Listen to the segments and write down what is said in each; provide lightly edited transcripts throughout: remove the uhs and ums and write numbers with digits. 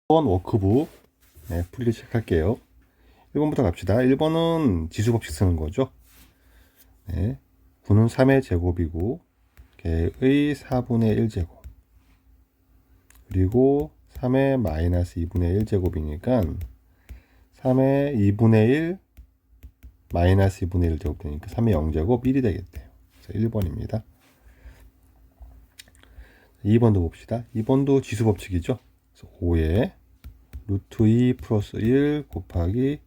1번 워크북 풀이를 시작할게요. 1번부터 갑시다. 1번은 지수법칙 쓰는 거죠. 9는 3의 제곱이고 개의 4분의 1제곱 그리고 3의 마이너스 2분의 1제곱이니까 3의 2분의 1 마이너스 2분의 1제곱 되니까 3의 0제곱 1이 되겠대요. 그래서 1번입니다. 2번도 봅시다. 2번도 지수법칙이죠. 5에 루트 2 플러스 1 곱하기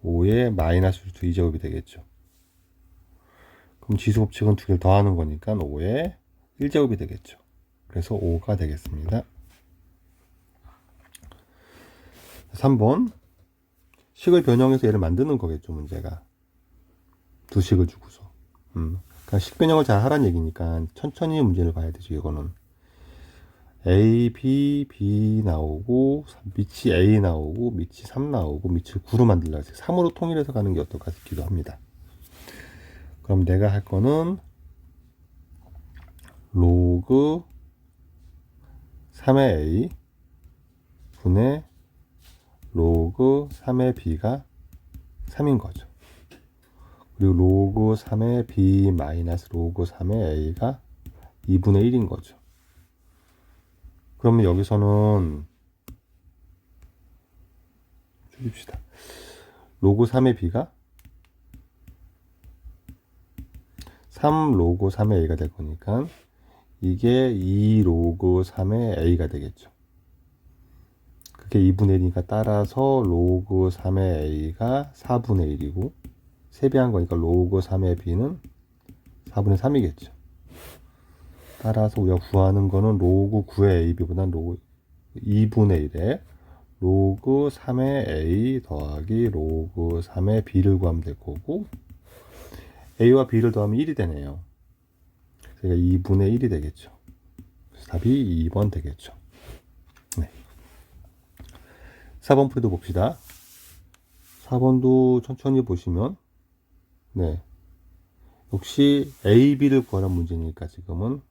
5의 마이너스 루트 2제곱이 되겠죠. 그럼 지수법칙은 두 개를 더하는 거니까 5의 1제곱이 되겠죠. 그래서 5가 되겠습니다. 3번 식을 변형해서 얘를 만드는 거겠죠. 문제가 두 식을 주고서 그러니까 식 변형을 잘 하라는 얘기니까 천천히 문제를 봐야 되죠. 이거는 A, B, B 나오고 밑이 A 나오고 밑이 3 나오고 밑을 9로 만들라 했어요. 3으로 통일해서 가는 게 어떨까 싶기도 합니다. 그럼 내가 할 거는 로그 3의 A 분의 로그 3의 B가 3인 거죠. 그리고 로그 3의 B 마이너스 로그 3의 A가 2분의 1인 거죠. 그러면 여기서는 줄입시다. 로그 3의 B가 3 로그 3의 A가 될 거니까 이게 2 로그 3의 A가 되겠죠. 그게 2분의 1이니까 따라서 로그 3의 A가 4분의 1이고 세배한 거니까 로그 3의 B는 4분의 3이겠죠. 따라서 우리가 구하는 거는 로그 9의 AB보다는 로그 2분의 1에 로그 3의 A 더하기 로그 3의 B를 구하면 될 거고 A와 B를 더하면 1이 되네요. 그래서 2분의 1이 되겠죠. 그래서 답이 2번 되겠죠. 네. 4번 풀이도 봅시다. 4번도 천천히 보시면 네. 역시 A, B를 구하는 문제니까 지금은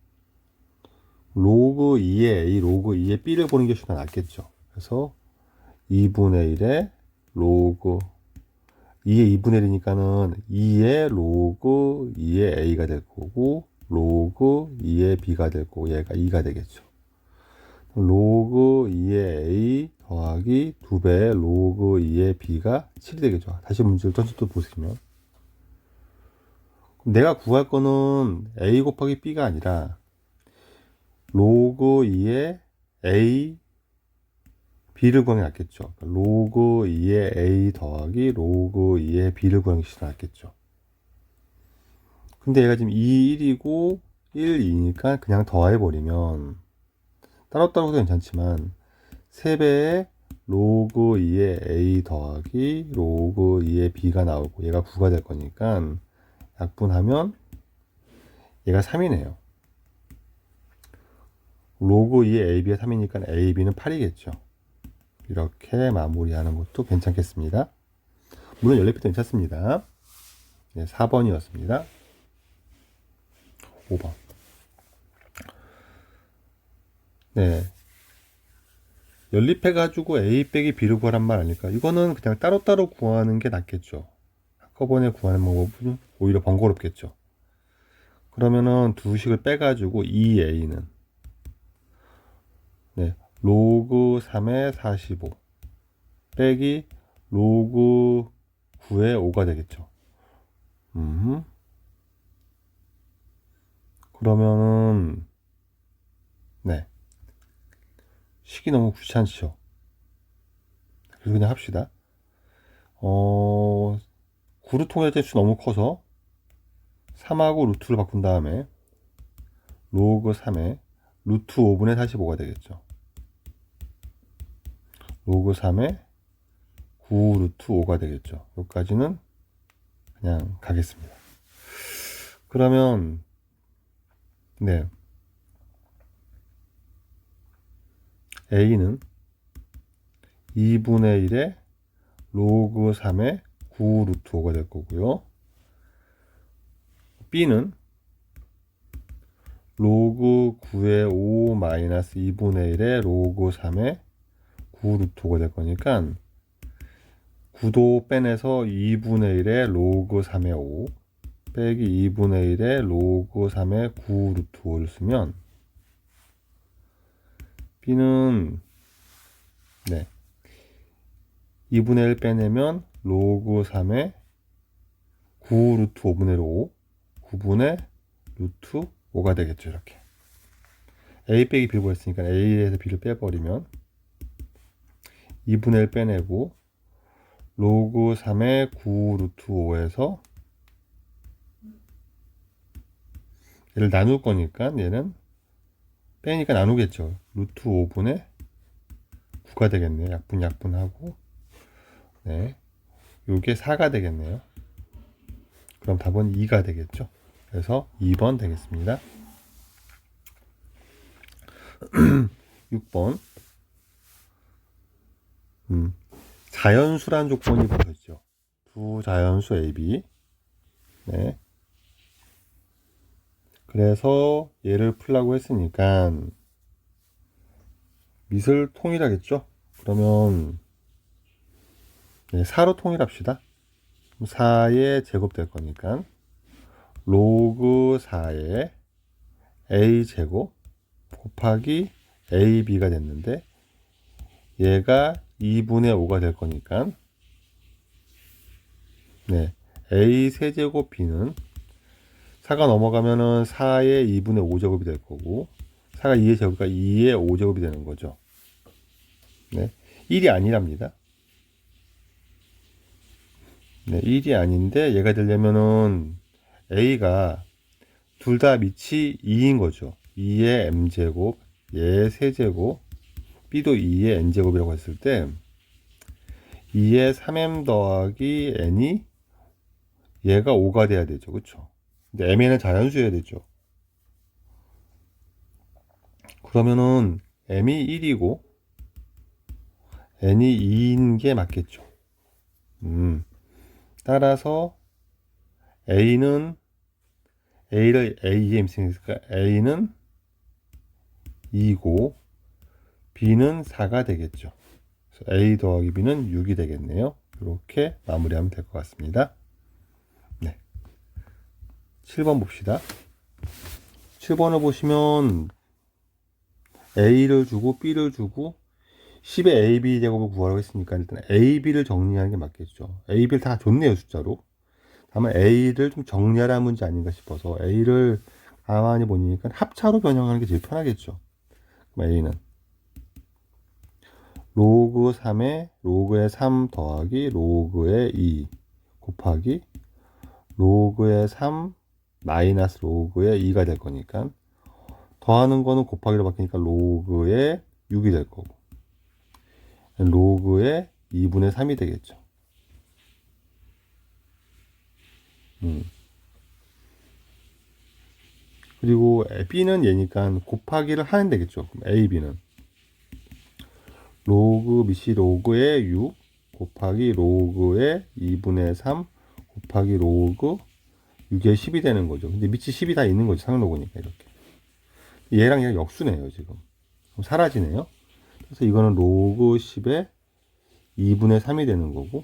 로그 2의 A, 로그 2의 B를 보는 게 훨씬 더 낫겠죠. 그래서 2분의 1에 로그 2의 2분의 1이니까는 2의 로그 2의 A가 될 거고 로그 2의 B가 될 거고 얘가 2가 되겠죠. 로그 2의 A 더하기 2배의 로그 2의 B가 7이 되겠죠. 다시 문제를 전체 또 보시면 내가 구할 거는 A 곱하기 B가 아니라 로그 2의 A B를 구하는 게 낫겠죠. 로그 2의 A 더하기 로그 2의 B를 구하는 게 낫겠죠. 근데 얘가 지금 2, 1이고 1, 2니까 그냥 더해버리면 따로따로 해도 괜찮지만 3배의 로그 2의 A 더하기 로그 2의 B가 나오고 얘가 9가 될 거니까 약분하면 얘가 3이네요. 로그 2의 AB가 3이니까 AB는 8이겠죠. 이렇게 마무리하는 것도 괜찮겠습니다. 물론 연립해도 괜찮습니다. 네, 4번이었습니다. 5번. 네. 연립해가지고 A 빼기 B를 구하란 말 아닐까? 이거는 그냥 따로따로 구하는 게 낫겠죠. 한꺼번에 구하는 방법은 오히려 번거롭겠죠. 그러면은 두 식을 빼가지고 2A는 네, 로그 3의 45 빼기 로그 9의 5가 되겠죠. 그러면은 네, 식이 너무 귀찮죠. 그래서 그냥 합시다. 9를 통일할 수 너무 커서 3하고 루트를 바꾼 다음에 로그 3에 루트 5분의 45가 되겠죠. 로그 3에 9 루트 5가 되겠죠. 여기까지는 그냥 가겠습니다. 그러면 네, A는 2분의 1에 로그 3에 9 루트 5가 될 거고요. B는 로그 9의 5 마이너스 2분의 1에 로그 3에 9 루트 5가 될 거니까 9도 빼내서 2분의 1의 로그 3의 5 빼기 2분의 1의 로그 3의 9 루트 5를 쓰면 B는 2분의 1 빼내면 로그 3의 9 루트 5분의 5 9분의 루트 5가 되겠죠. 이렇게 A 빼기 B라고 했으니까 A에서 B를 빼버리면 2분의 1 빼내고 로그 3의 9 루트 5에서 얘를 나눌 거니까 얘는 빼니까 나누겠죠. 루트 5분의 9가 되겠네요. 약분하고 요게 4가 되겠네요. 그럼 답은 2가 되겠죠. 그래서 2번 되겠습니다. 6번 자연수란 조건이 붙어있죠. 두 자연수 A, B. 그래서 얘를 풀라고 했으니까 밑을 통일하겠죠. 그러면 4로 통일합시다. 4의 제곱 될 거니까 로그 4의 A 제곱 곱하기 AB가 됐는데 얘가 2분의 5가 될 거니까 A 세제곱 B는 4가 넘어가면은 4의 2분의 5제곱이 될 거고 4가 2의 제곱이니까 2의 5제곱이 되는 거죠. 1이 아니랍니다. 1이 아닌데 얘가 되려면은 A가 둘 다 밑이 2인 거죠. 2의 m제곱, 얘의 세제곱, B도 2의 n제곱이라고 했을 때 2의 3m 더하기 n이 얘가 5가 돼야 되죠. 그쵸? 근데 m에는 자연수여야 되죠. 그러면은 m이 1이고 n이 2인 게 맞겠죠. 따라서 A는 A를 A에 있으니까 A는 2고 B는 4가 되겠죠. 그래서 A 더하기 B는 6이 되겠네요. 이렇게 마무리하면 될 것 같습니다. 7번 봅시다. 7번을 보시면 A를 주고 B를 주고 10의 AB 제곱을 구하라고 했으니까 일단 AB를 정리하는 게 맞겠죠. AB를 다 줬네요, 숫자로. 다만 A를 좀 정리하라는 문제 아닌가 싶어서 A를 가만히 보니까 합차로 변형하는 게 제일 편하겠죠. 그럼 A는 로그 3에 로그의 3 더하기 로그의 2 곱하기 로그의 3 마이너스 로그의 2가 될 거니까 더하는 거는 곱하기로 바뀌니까 로그의 6이 될 거고 로그의 2분의 3이 되겠죠. 그리고 B는 얘니까 곱하기를 하면 되겠죠. 그럼 A, B는 로그 밑이 로그의 6 곱하기 로그의 2분의 3 곱하기 로그 6의 10이 되는 거죠. 근데 밑이 10이 다 있는 거죠. 상로그니까 이렇게. 얘랑 얘랑 역수네요, 지금. 그럼 사라지네요. 그래서 이거는 로그 10의 2분의 3이 되는 거고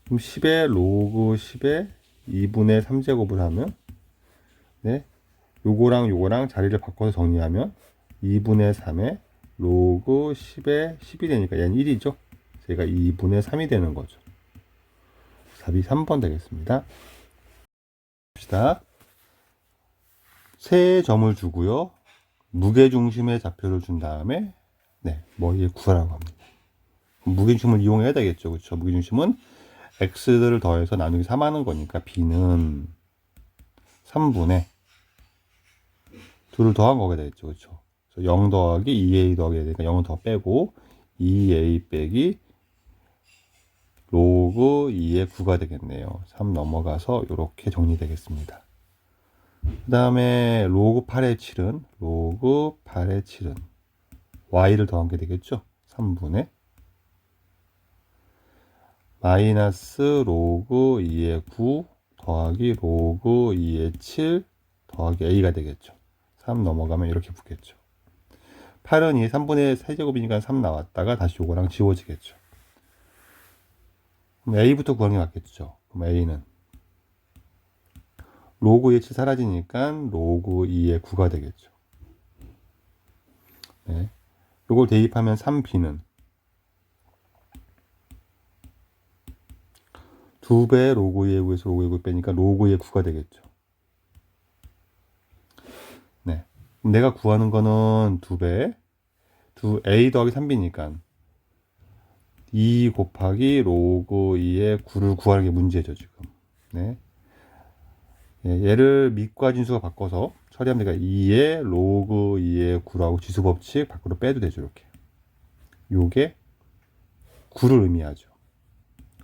그럼 10의 로그 10의 2분의 3제곱을 하면 요거랑 자리를 바꿔서 정리하면 2분의 3의 로그 10의 10이 되니까 얘는 1이죠. 제가 2분의 3이 되는 거죠. 답이 3번 되겠습니다. 봅시다. 세 점을 주고요. 무게중심의 좌표를 준 다음에 이게 구하라고 합니다. 무게중심을 이용해야 되겠죠. 그렇죠? 무게중심은 x를 더해서 나누기 3 하는 거니까 b는 3분의 2를 더한 거가 되겠죠. 그렇죠? 0 더하기 2a 더하기 a 되니까 0은 더 빼고 2a 빼기 로그 2의 9가 되겠네요. 3 넘어가서 이렇게 정리되겠습니다. 그 다음에 로그 8의 7은 로그 8의 7은 y를 더한 게 되겠죠. 3분의 마이너스 로그 2의 9 더하기 로그 2의 7 더하기 a가 되겠죠. 3 넘어가면 이렇게 붙겠죠. 8은 2의 3분의 세제곱이니까 3 나왔다가 다시 요거랑 지워지겠죠. 그럼 A부터 구하는 게 맞겠죠. 그럼 A는 로그 2의 7 사라지니까 로그 2의 9가 되겠죠. 네. 요걸 대입하면 3B는 2배 로그 2의 9에서 로그 2의 9 빼니까 로그 2의 9가 되겠죠. 네. 그럼 내가 구하는 거는 2배, A 더하기 3B니까 2 곱하기 로그 2의 9를 구하는 게 문제죠, 지금. 네. 얘를 밑과 진수가 바꿔서 처리하면 되니까 2의 로그 2의 9라고 지수 법칙 밖으로 빼도 되죠, 이렇게. 요게 9를 의미하죠.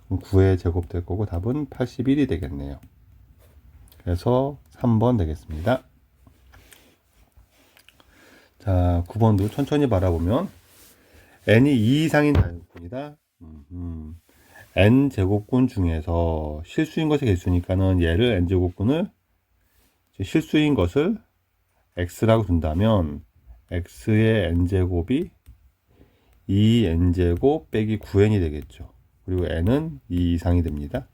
그럼 9의 제곱 될 거고 답은 81이 되겠네요. 그래서 3번 되겠습니다. 자, 9번도 천천히 바라보면 n이 2 이상인 자연수입니다. n제곱군 중에서 실수인 것의 개수니까는 얘를 n제곱군을 실수인 것을 x라고 둔다면 x의 n제곱이 2n제곱 빼기 9n이 되겠죠. 그리고 n은 2 이상이 됩니다.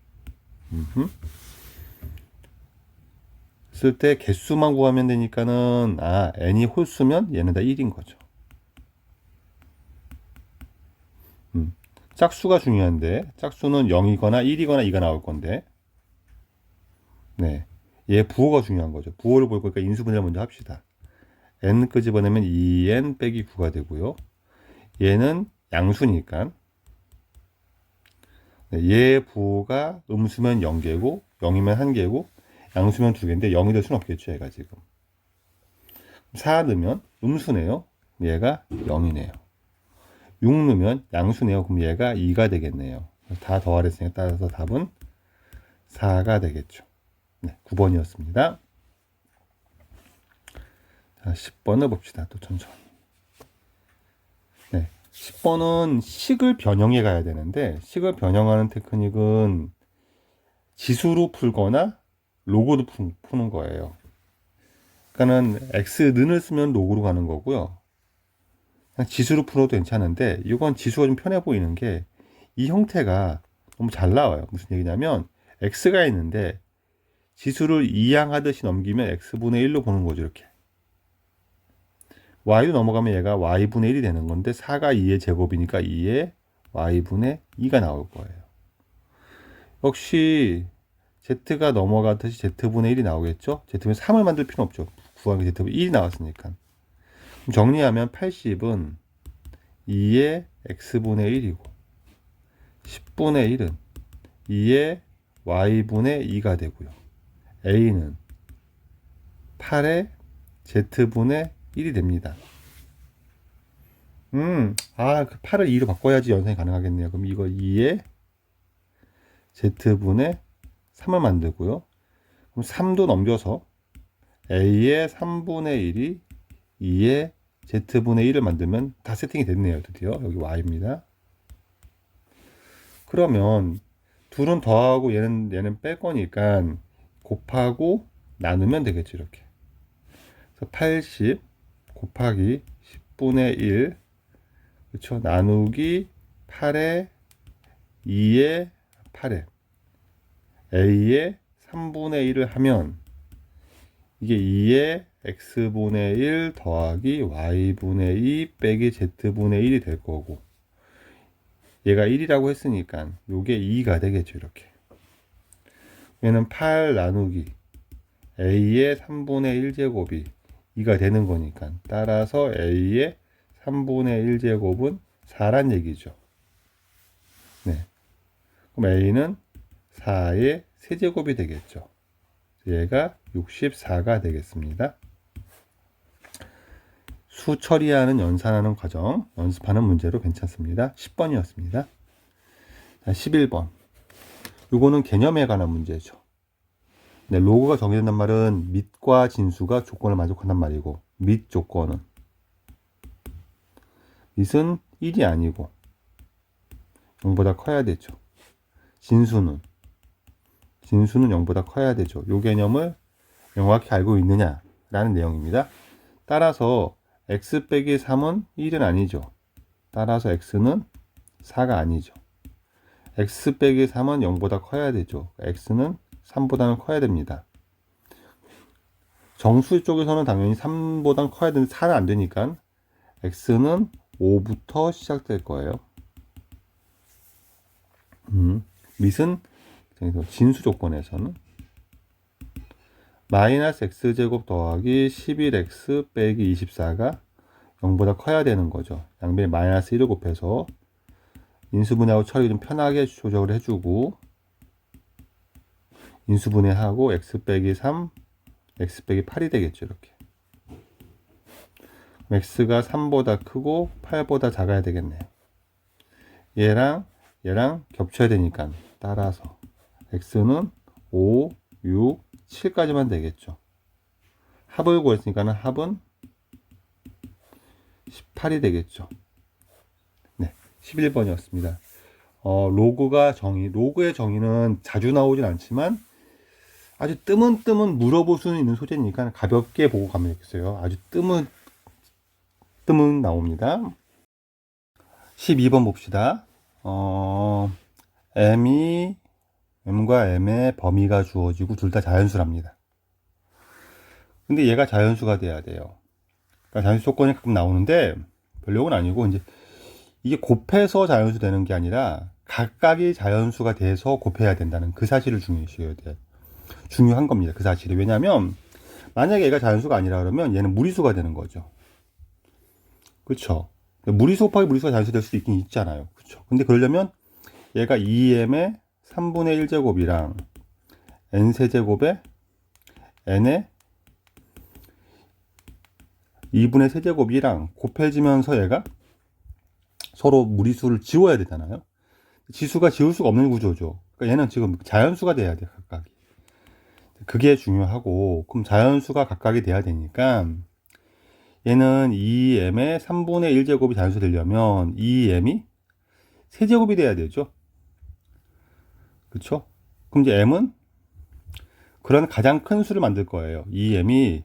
쓸 때 개수만 구하면 되니까는 n이 홀수면 얘는 다 1인 거죠. 짝수가 중요한데 짝수는 0이거나 1이거나 2가 나올 건데 네, 얘 부호가 중요한 거죠. 부호를 볼 거니까 인수분해를 먼저 합시다. n 끄집어내면 2n 빼기 9가 되고요. 얘는 양수니까 네, 얘 부호가 음수면 0개고 0이면 1개고 양수면 2개인데 0이 될 수는 없겠죠. 얘가 지금 4 넣으면 음수네요. 얘가 0이네요. 6 넣으면 양수네요. 그럼 얘가 2가 되겠네요. 다 더하랬으니까 따라서 답은 4가 되겠죠. 네, 9번이었습니다. 자, 10번을 봅시다. 또 천천히. 네, 10번은 식을 변형해 가야 되는데 식을 변형하는 테크닉은 지수로 풀거나 로그로 푸는 거예요. 그러니까는 x는을 쓰면 로그로 가는 거고요. 그냥 지수로 풀어도 괜찮은데 이건 지수가 좀 편해 보이는 게 이 형태가 너무 잘 나와요. 무슨 얘기냐면 x가 있는데 지수를 이항하듯이 넘기면 x분의 1로 보는 거죠. 이렇게 y로 넘어가면 얘가 y분의 1이 되는 건데 4가 2의 제곱이니까 2의 y분의 2가 나올 거예요. 역시 z가 넘어가듯이 z분의 1이 나오겠죠. z분의 3을 만들 필요는 없죠. 구하기 z분의 1이 나왔으니까. 정리하면 80은 2의 x분의 1이고 10분의 1은 2의 y분의 2가 되고요. a는 8의 z분의 1이 됩니다. 그 8을 2로 바꿔야지 연산이 가능하겠네요. 그럼 이거 2의 z분의 3을 만들고요. 그럼 3도 넘겨서 a의 3분의 1이 2의 z분의 1을 만들면 다 세팅이 됐네요. 드디어 여기 y입니다. 그러면 둘은 더하고 얘는 뺄 거니까 곱하고 나누면 되겠죠. 이렇게. 그래서 80 곱하기 10분의 1 그렇죠. 나누기 8에 2에 8에 a의 3분의 1을 하면 이게 2의 x분의 1 더하기 y분의 2 빼기 z분의 1이 될 거고 얘가 1이라고 했으니까 요게 2가 되겠죠. 이렇게 얘는 8 나누기 a의 3분의 1제곱이 2가 되는 거니까 따라서 a의 3분의 1제곱은 4란 얘기죠. 네. 그럼 a는 4의 세제곱이 되겠죠. 얘가 64가 되겠습니다. 수 처리하는 연산하는 과정 연습하는 문제로 괜찮습니다. 10번이었습니다. 자, 11번. 이거는 개념에 관한 문제죠. 네, 로그가 정의된단 말은 밑과 진수가 조건을 만족한단 말이고 밑 조건은 밑은 1이 아니고 0보다 커야 되죠. 진수는 0보다 커야 되죠. 이 개념을 명확히 알고 있느냐라는 내용입니다. 따라서 x 빼기 3은 1은 아니죠. 따라서 x는 4가 아니죠. x 빼기 3은 0보다 커야 되죠. x는 3보다는 커야 됩니다. 정수 쪽에서는 당연히 3보다 커야 되는데 4는 안 되니까 x는 5부터 시작될 거예요. 밑은 진수 조건에서는 마이너스 x제곱 더하기 11x 빼기 24가 0보다 커야 되는 거죠. 양변에 마이너스 1을 곱해서 인수분해하고 처리 좀 편하게 조정을 해주고 인수분해하고 x 빼기 3, x 빼기 8이 되겠죠. 이렇게 x가 3보다 크고 8보다 작아야 되겠네요. 얘랑 겹쳐야 되니까 따라서 x는 5, 6, 7까지만 되겠죠. 합을 구했으니까 합은 18이 되겠죠. 네, 11번이었습니다. 로그의 정의는 자주 나오진 않지만 아주 뜨문뜨문 물어볼 수는 있는 소재니까 가볍게 보고 가면 되겠어요. 아주 뜨문 나옵니다. 12번 봅시다. M과 M의 범위가 주어지고 둘 다 자연수랍니다. 근데 얘가 자연수가 돼야 돼요. 그러니까 자연수 조건이 가끔 나오는데 별로는 아니고 이게 곱해서 자연수 되는 게 아니라 각각이 자연수가 돼서 곱해야 된다는 그 사실을 중요시해야 돼요. 중요한 겁니다. 그 사실이. 왜냐하면 만약에 얘가 자연수가 아니라 그러면 얘는 무리수가 되는 거죠. 그렇죠? 무리수 곱하기 무리수가 자연수 될 수도 있긴 있잖아요. 그렇죠? 근데 그러려면 얘가 2m의 3분의 1제곱이랑 n세제곱에 n의 2분의 세제곱이랑 곱해지면서 얘가 서로 무리수를 지워야 되잖아요. 지수가 지울 수가 없는 구조죠. 그러니까 얘는 지금 자연수가 돼야 돼요. 각각이. 그게 중요하고 그럼 자연수가 각각이 돼야 되니까 얘는 2m의 3분의 1제곱이 자연수 되려면 2m이 세제곱이 돼야 되죠. 그렇죠? 그럼 이제 m은 그런 가장 큰 수를 만들 거예요. 2m이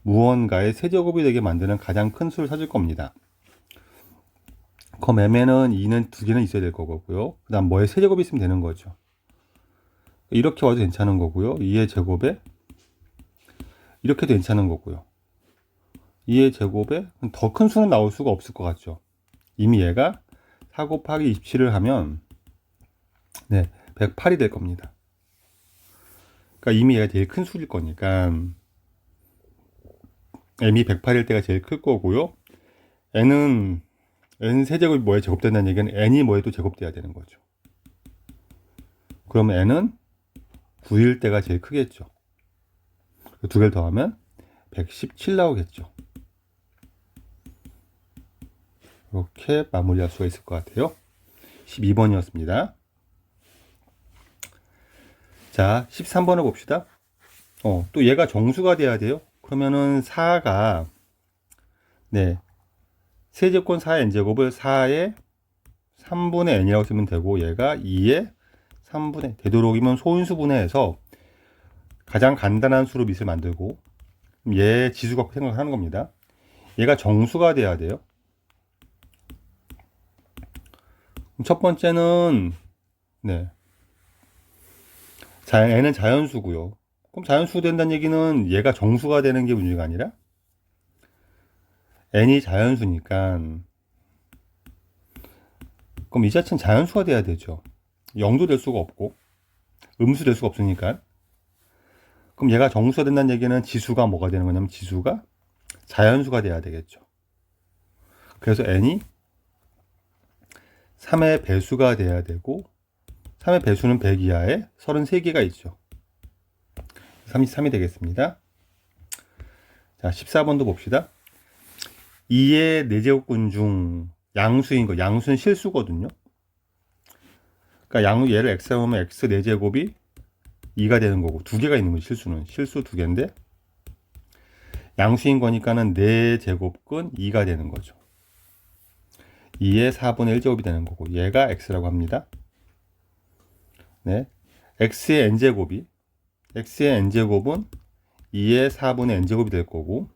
무언가의 세제곱이 되게 만드는 가장 큰 수를 찾을 겁니다. 그럼 m에는 2는 두 개는 있어야 될 거고요. 그 다음 뭐에 세제곱이 있으면 되는 거죠. 이렇게 와도 괜찮은 거고요. 2의 제곱에 이렇게도 괜찮은 거고요. 2의 제곱에 더 큰 수는 나올 수가 없을 것 같죠. 이미 얘가 4 곱하기 27을 하면 108이 될 겁니다. 그러니까 이미 얘가 제일 큰 수일 거니까 m이 108일 때가 제일 클 거고요. n은 n 세제곱이 뭐에 제곱된다는 얘기는 n이 뭐에도 제곱돼야 되는 거죠. 그러면 n은 9일 때가 제일 크겠죠. 두 개를 더하면 117 나오겠죠. 이렇게 마무리할 수가 있을 것 같아요. 12번이었습니다. 자, 13번을 봅시다. 또 얘가 정수가 돼야 돼요. 그러면은 4가 세제곱권 4의 n제곱을 4의 3분의 n이라고 쓰면 되고 얘가 2의 3분의 되도록이면 소인수분해해서 가장 간단한 수로 밑을 만들고 얘 지수 갖고 생각하는 겁니다. 얘가 정수가 돼야 돼요. 첫 번째는 n은 자연수고요. 그럼 자연수 된다는 얘기는 얘가 정수가 되는 게 문제가 아니라 n이 자연수니까 그럼 이 자체는 자연수가 돼야 되죠. 0도 될 수가 없고 음수 될 수가 없으니까. 그럼 얘가 정수가 된다는 얘기는 지수가 뭐가 되는 거냐면 지수가 자연수가 돼야 되겠죠. 그래서 n이 3의 배수가 돼야 되고 3의 배수는 100 이하에 33개가 있죠. 33이 되겠습니다. 자, 14번도 봅시다. 2의 4제곱근 중 양수인 거, 양수는 실수거든요. 그러니까 얘를 x라고 하면 x 4제곱이 2가 되는 거고 두 개가 있는 거죠. 실수 두 개인데 양수인 거니까는 4제곱근 2가 되는 거죠. 2의 4분의 1제곱이 되는 거고 얘가 x라고 합니다. x의 n제곱은 2의 4분의 n제곱이 될 거고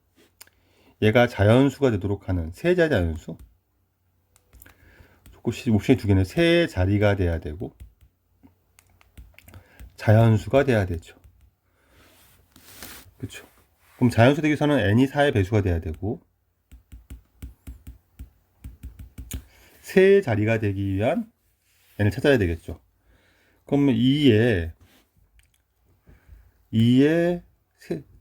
얘가 자연수가 되도록 하는 세자 자연수. 옵션이 두 개는 세 자리가 돼야 되고 자연수가 돼야 되죠. 그렇죠. 그럼 자연수 되기 위해서는 n이 4의 배수가 돼야 되고 세 자리가 되기 위한 n을 찾아야 되겠죠. 그러면 2의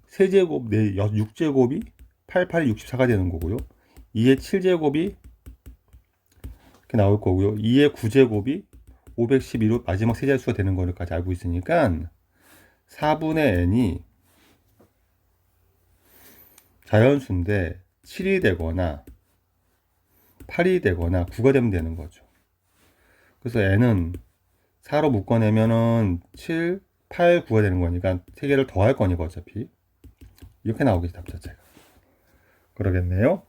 세제곱 6제곱이 88이 64가 되는 거고요. 2의 7제곱이 이렇게 나올 거고요. 2의 9제곱이 512로 마지막 세자수가 되는 거까지 알고 있으니까 4분의 n이 자연수인데 7이 되거나 8이 되거나 9가 되면 되는 거죠. 그래서 n은 4로 묶어내면은 7, 8, 9가 되는 거니까 3개를 더할 거니까 어차피 이렇게 나오겠지, 답 자체가. 그러겠네요.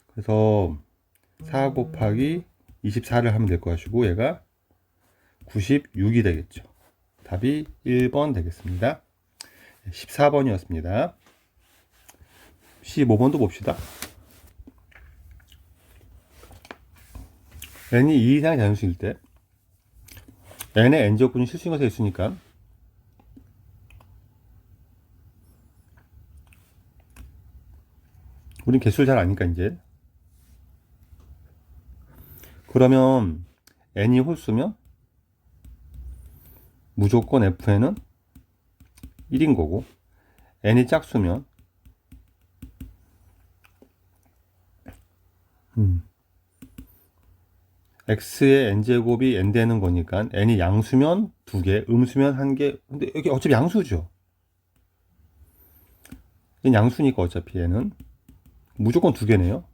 그래서 4 곱하기 24를 하면 될 것이고 얘가 96이 되겠죠. 답이 1번 되겠습니다. 14번이었습니다. 15번도 봅시다. n이 2 이상의 자연수일 때 n의 n제곱분이 실수인 것에 있으니까 우린 개수를 잘 아니까 이제 그러면 n이 홀수면 무조건 fn은 1인 거고 n이 짝수면 x의 n제곱이 n 되는 거니까 n이 양수면 2개, 음수면 1개. 근데 여기 어차피 양수죠. 얘는 양수니까 어차피 얘는 무조건 2개네요.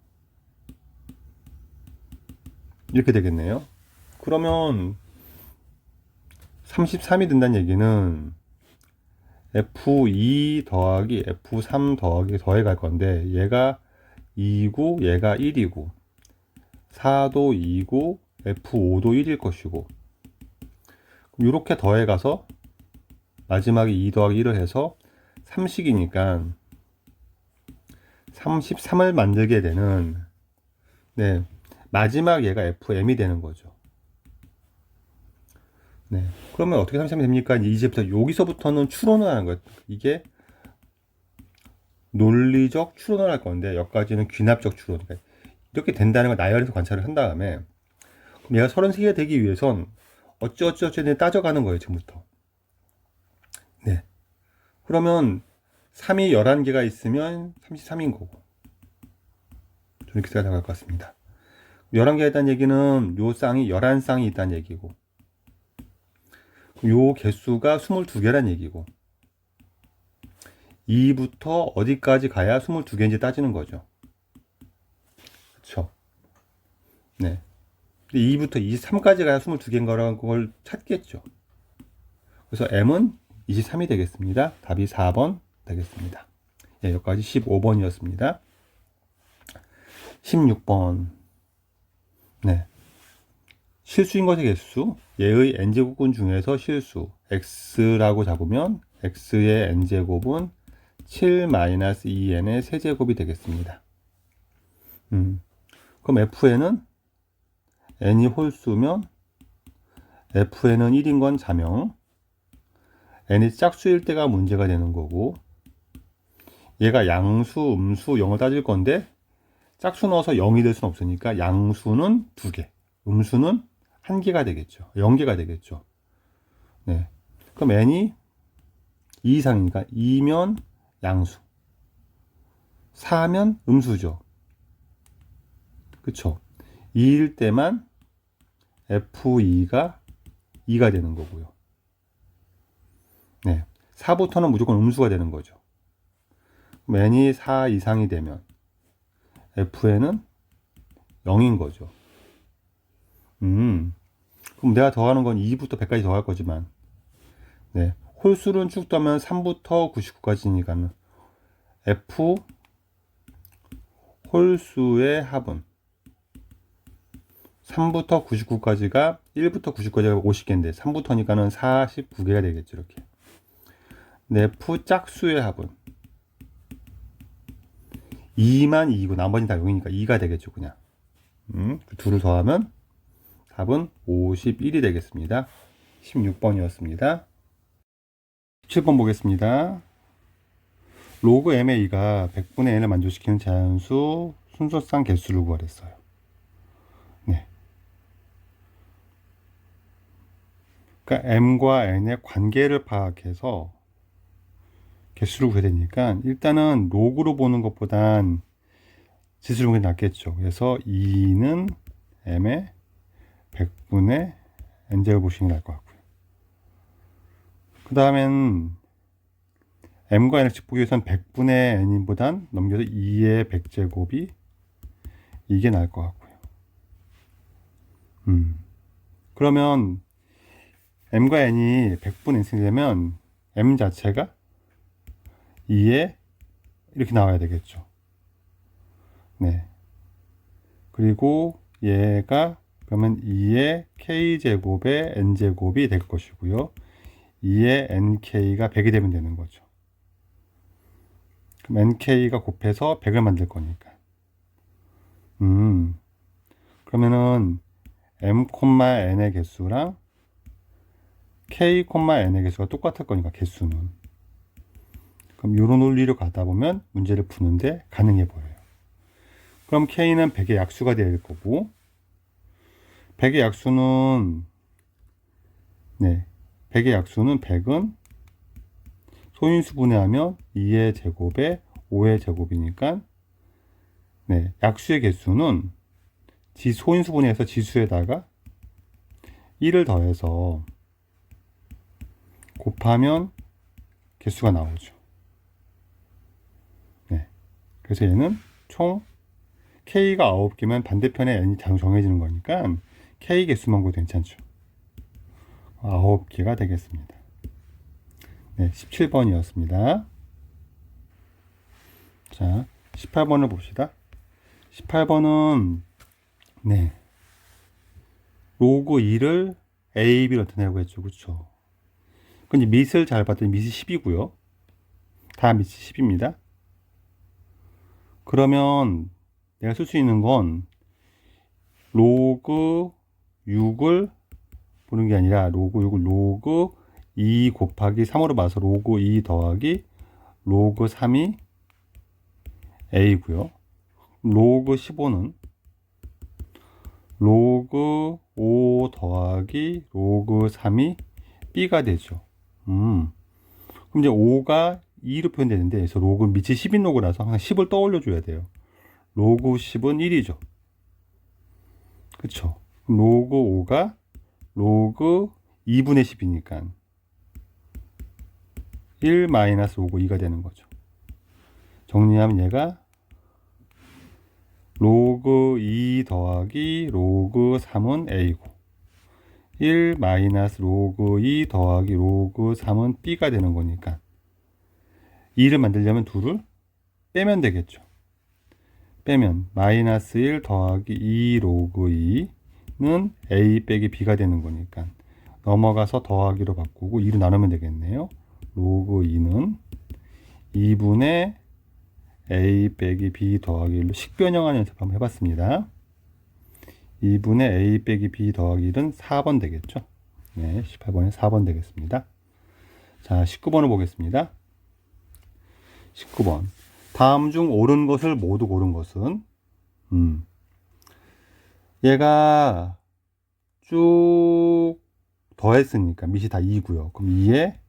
이렇게 되겠네요. 그러면 33이 된다는 얘기는 F2 더하기 F3 더하기 더해 갈 건데 얘가 2고 얘가 1이고 4도 2고 F5도 1일 것이고 이렇게 더해 가서 마지막에 2 더하기 1을 해서 3식이니까 33을 만들게 되는 네, 마지막 얘가 FM이 되는 거죠. 네. 그러면 어떻게 33이 됩니까? 이제부터 여기서부터는 추론을 하는 거예요. 이게 논리적 추론을 할 건데 여기까지는 귀납적 추론. 그러니까 이렇게 된다는 걸 나열해서 관찰을 한 다음에 그럼 얘가 33개가 되기 위해선 어쩌어쩌 따져가는 거예요. 지금부터. 네. 그러면 3이 11개가 있으면 33인 거고 저는 이렇게 생각할 것 같습니다. 11개가 있다는 얘기는 요 쌍이 11쌍이 있다는 얘기고 요 개수가 22개란 얘기고 2부터 어디까지 가야 22개인지 따지는 거죠. 그쵸? 네. 2부터 23까지 가야 22개인 거라는 걸 찾겠죠. 그래서 M은 23이 되겠습니다. 답이 4번 되겠습니다. 네, 여기까지 15번이었습니다. 16번. 네. 실수인 것의 개수, 얘의 n제곱근 중에서 실수, x라고 잡으면 x의 n제곱은 7-2n의 세제곱이 되겠습니다. 그럼 fn은 n이 홀수면 fn은 1인 건 자명, n이 짝수일 때가 문제가 되는 거고 얘가 양수, 음수, 0을 따질 건데 짝수 넣어서 0이 될 수는 없으니까 양수는 2개, 음수는 1개가 되겠죠. 0개가 되겠죠. 네. 그럼 n이 2 이상이니까 2면 양수, 4면 음수죠. 그쵸? 2일 때만 F2가 2가 되는 거고요. 네. 4부터는 무조건 음수가 되는 거죠. 그럼 n이 4 이상이 되면 fn은 0인 거죠. 그럼 내가 더하는 건 2부터 100까지 더할 거지만 네. 홀수는 쭉 더면 3부터 99까지니까는 f 홀수의 합은 3부터 99까지가 1부터 99까지가 50개인데 3부터니까는 49개가 되겠죠. 이렇게. 네, f 짝수의 합은 2만 2이고 나머지는 다 0이니까 2가 되겠죠, 그냥. 그 둘을 더하면 답은 51이 되겠습니다. 16번이었습니다. 17번 보겠습니다. 로그 m의 2가 100분의 n을 만족시키는 자연수 순서상 개수를 구하랬어요. 네. 그러니까 m과 n의 관계를 파악해서 개수를 구해야 되니까 일단은 로그로 보는 것보단 지수를 보는 게 낫겠죠. 그래서 2는 m의 100분의 n제곱 보시는 게 나을 것 같고요. 그 다음엔 m과 n을 짚보기 위해서는 100분의 n보단 넘겨서 2의 100제곱이 이게 나을 것 같고요. 그러면 m과 n이 100분의 n이 되면 m 자체가 2에 이렇게 나와야 되겠죠. 네. 그리고 얘가 그러면 2의 k제곱의 n제곱이 될 것이고요. 2의 nk가 100이 되면 되는 거죠. 그럼 nk가 곱해서 100을 만들 거니까. 그러면은 m, n의 개수랑 k, n의 개수가 똑같을 거니까 개수는. 그럼 이런 논리로 가다 보면 문제를 푸는데 가능해 보여요. 그럼 k는 100의 약수가 될 거고 100의 약수는 100은 소인수 분해하면 2의 제곱에 5의 제곱이니까 약수의 개수는 소인수 분해해서 지수에다가 1을 더해서 곱하면 개수가 나오죠. 그래서 얘는 총 K가 9개면 반대편에 N이 정해지는 거니까 K 개수만 구해도 괜찮죠. 9개가 되겠습니다. 17번이었습니다. 자, 18번을 봅시다. 18번은 로그 2를 A, B로 나타내라고 했죠. 그쵸? 근데 밑을 잘 봤더니 밑이 10이고요. 다 밑이 10입니다. 그러면 내가 쓸 수 있는 건 로그 6을 보는 게 아니라 로그 6을 로그 2 곱하기 3으로 봐서 로그 2 더하기 로그 3이 A고요. 로그 15는 로그 5 더하기 로그 3이 B가 되죠. 그럼 이제 5가 2로 표현되는데, 그래서 로그 밑이 10인 로그라서 항상 10을 떠올려 줘야 돼요. 로그 10은 1이죠. 그쵸? 그럼 로그 5가 로그 2분의 10이니까 1 마이너스 로그 2가 되는 거죠. 정리하면 얘가 로그 2 더하기 로그 3은 A고 1 마이너스 로그 2 더하기 로그 3은 B가 되는 거니까 2를 만들려면 2를 빼면 되겠죠. 빼면 마이너스 1 더하기 2 로그 2는 A 빼기 B가 되는 거니까 넘어가서 더하기로 바꾸고 2로 나누면 되겠네요. 로그 2는 2분의 A 빼기 B 더하기 1로 식변형하는 연습 한번 해봤습니다. 2분의 A 빼기 B 더하기 1은 4번 되겠죠. 18번에 4번 되겠습니다. 자, 19번을 보겠습니다. 19번. 다음 중 옳은 것을 모두 고른 것은 얘가 쭉 더했으니까 밑이 다 2고요. 그럼 2에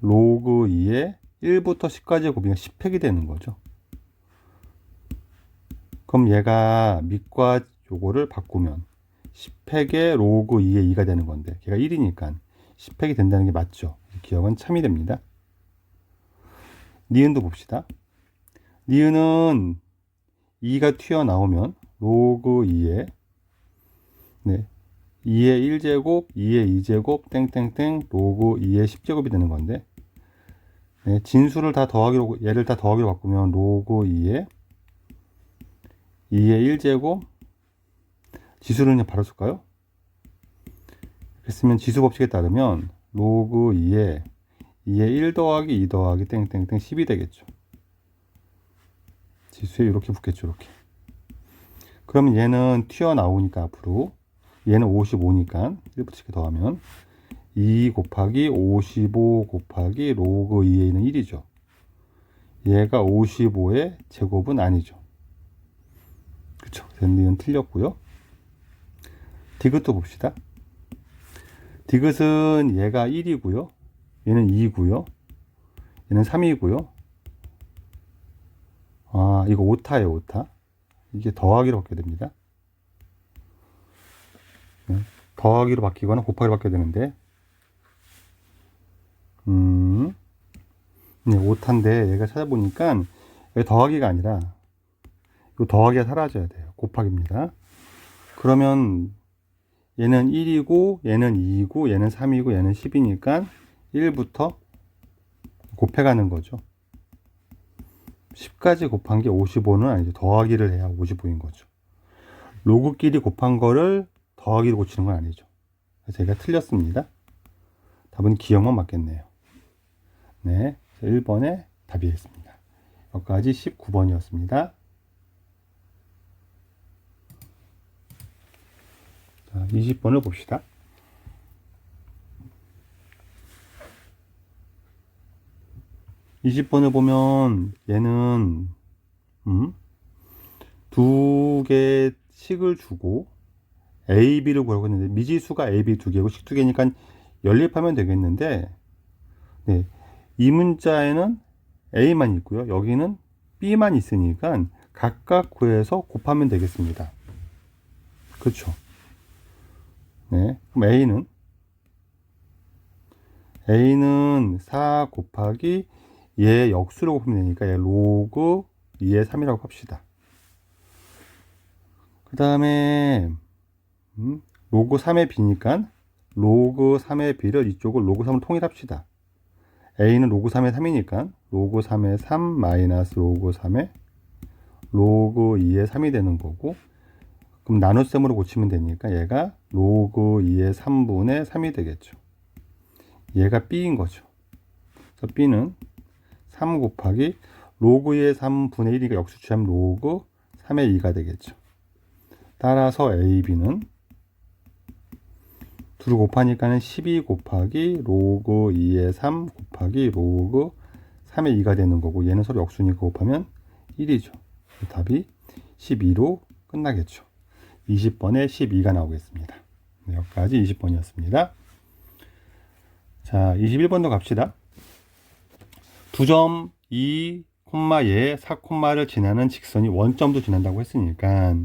로그 2에 1부터 10까지의 곱이가 10획이 되는 거죠. 그럼 얘가 밑과 요거를 바꾸면 10획의 로그 2의 2가 되는 건데 걔가 1이니까 10획이 된다는 게 맞죠. 기억은 참이 됩니다. 니은도 봅시다. 니은은 2가 튀어나오면 로그 2에 2의 1제곱, 2의 2제곱, 땡땡땡, 로그 2의 10제곱이 되는 건데 진수를 다 더하기로, 얘를 다 더하기로 바꾸면 로그 2의 1제곱, 지수를 그냥 바로 쓸까요? 그랬으면 지수 법칙에 따르면 로그 2의 1 더하기 2 더하기 땡땡땡 10이 되겠죠. 지수에 이렇게 붙겠죠. 이렇게. 그러면 얘는 튀어나오니까 앞으로 얘는 55니까 1부터 이렇게 더하면 2 곱하기 55 곱하기 로그 2a는 1이죠. 얘가 55의 제곱은 아니죠. 그쵸? 랜디는 틀렸고요. 디귿도 봅시다. 디귿은 얘가 1이고요. 얘는 2고요. 얘는 3이고요. 아, 이거 오타예요, 오타. 이게 더하기로 바뀌어야 됩니다. 네, 더하기로 바뀌거나 곱하기로 바뀌어야 되는데, 네, 오타인데 얘가 찾아보니까 여기 더하기가 아니라 이 더하기가 사라져야 돼요. 곱하기입니다. 그러면 얘는 1이고 얘는 2이고 얘는 3이고 얘는 10이니까 1부터 곱해가는 거죠. 10까지 곱한 게 55는 아니죠. 더하기를 해야 55인 거죠. 로그끼리 곱한 거를 더하기로 고치는 건 아니죠. 그래서 제가 틀렸습니다. 답은 기억만 맞겠네요. 네, 1번에 답이었습니다. 여기까지 19번이었습니다. 자, 20번을 봅시다. 20번을 보면 얘는 두 개씩을 주고 A, B를 구하고 했는데 미지수가 A, B 두 개고 식 두 개니까 연립하면 되겠는데 네, 이 문자에는 A만 있고요. 여기는 B만 있으니까 각각 구해서 곱하면 되겠습니다. 그렇죠? 네, 그럼 A는 4 곱하기 얘 역수로 곱하면 되니까 얘 로그 2의 3이라고 합시다. 그 다음에 로그 3의 B니까 로그 3의 B를 이쪽을 로그 3으로 통일합시다. A는 로그 3의 3이니까 로그 3의 3 마이너스 로그 3의 로그 2의 3이 되는 거고, 그럼 나눗셈으로 고치면 되니까 얘가 로그 2의 3분의 3이 되겠죠. 얘가 B인 거죠. 그래서 B는 3 곱하기 로그 2의 3분의 1이니까 역수 취하면 로그 3의 2가 되겠죠. 따라서 A, B는 둘을 곱하니까는 12 곱하기 로그 2의 3 곱하기 로그 3의 2가 되는 거고, 얘는 서로 역수니까 곱하면 1이죠. 답이 12로 끝나겠죠. 20번에 12가 나오겠습니다. 네, 여기까지 20번이었습니다. 자, 21번도 갑시다. 2점 2, 예, 4를 지나는 직선이 원점도 지난다고 했으니까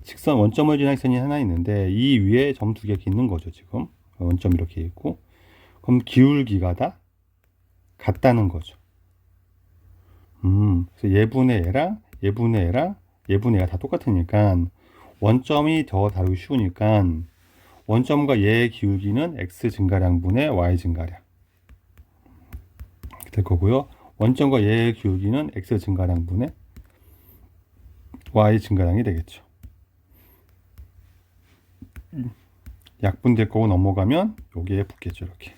직선 원점을 지나는 직선이 하나 있는데 이 위에 점 두 개가 있는 거죠. 지금 원점 이렇게 있고, 그럼 기울기가 다 같다는 거죠. 그래서 얘분의 얘랑 얘분의 얘랑 얘분의 얘가 다 똑같으니까 원점이 더 다루기 쉬우니까 원점과 얘의 기울기는 x 증가량분의 y 증가량 될 거고요. 원점과 얘의 기울기는 x 증가량분의 y 증가량이 되겠죠. 약분될 거고 넘어가면 여기에 붙겠죠. 이렇게.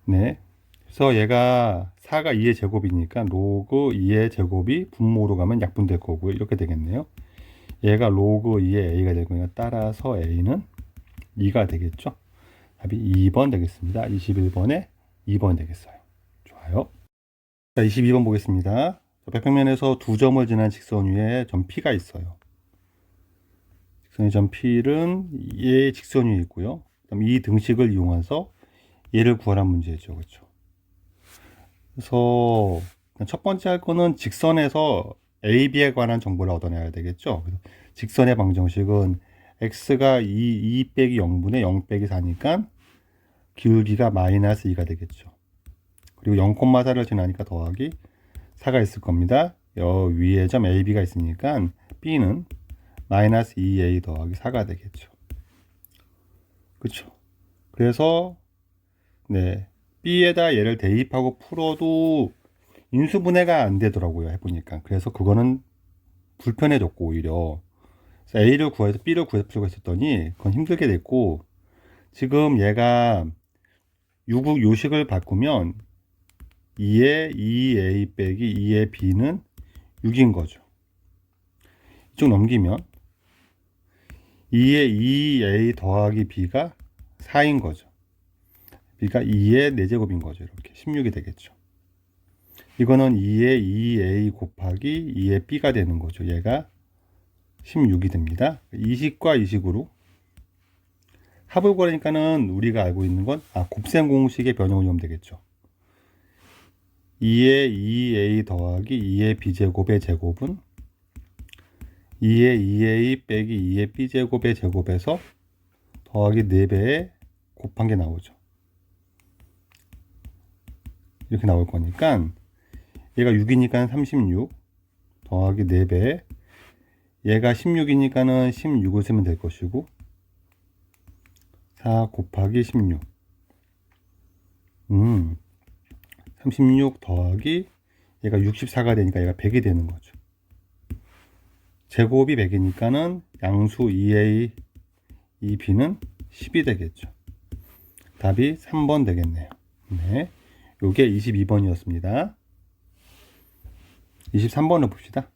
네. 그래서 얘가 4가 2의 제곱이니까 로그 2의 제곱이 분모로 가면 약분될 거고요. 이렇게 되겠네요. 얘가 로그 2의 a가 될 거니까 따라서 a는 2가 되겠죠. 답이 2번 되겠습니다. 21번에 2번 되겠어요. 좋아요. 자, 22번 보겠습니다. 백평면에서 두 점을 지난 직선 위에 점 P가 있어요. 직선의 점 P는 얘 직선 위에 있고요. 그다음 이 등식을 이용해서 얘를 구하란 문제죠. 그렇죠? 그래서 첫 번째 할 거는 직선에서 A, B에 관한 정보를 얻어내야 되겠죠. 그래서 직선의 방정식은 x가 2 빼기 0분의 0 빼기 4니까 기울기가 마이너스 2가 되겠죠. 그리고 0,4를 지나니까 더하기 4가 있을 겁니다. 여 위에 점 AB가 있으니까 B는 마이너스 2A 더하기 4가 되겠죠. 그렇죠. 그래서 네, B에다 얘를 대입하고 풀어도 인수분해가 안 되더라고요. 해보니까. 그래서 그거는 불편해졌고 오히려 A를 구해서 B를 구해서 했었더니 그건 힘들게 됐고, 지금 얘가 요식을 바꾸면 2의 2A 빼기 2의 B는 6인 거죠. 이쪽 넘기면 2의 2a 더하기 b가 4인 거죠. b가 2의 4제곱인 거죠. 이렇게 16이 되겠죠. 이거는 2의 2a 곱하기 2의 b가 되는 거죠. 얘가 16이 됩니다. 이식과 이식으로 합을 구하니까는 우리가 알고 있는 건 곱셈 공식의 변형을 이용하면 되겠죠. 2의 2a 더하기 2의 b제곱의 제곱은 2의 2a 빼기 2의 b제곱의 제곱에서 더하기 4배에 곱한 게 나오죠. 이렇게 나올 거니까 얘가 6이니까 36 더하기 4배, 얘가 16이니까는 16을 쓰면 될 것이고 4 곱하기 16 36 더하기 얘가 64가 되니까 얘가 100이 되는 거죠. 제곱이 100이니까는 양수 2a 2b는 10이 되겠죠. 답이 3번 되겠네요. 네, 요게 22번이었습니다. 23번을 봅시다.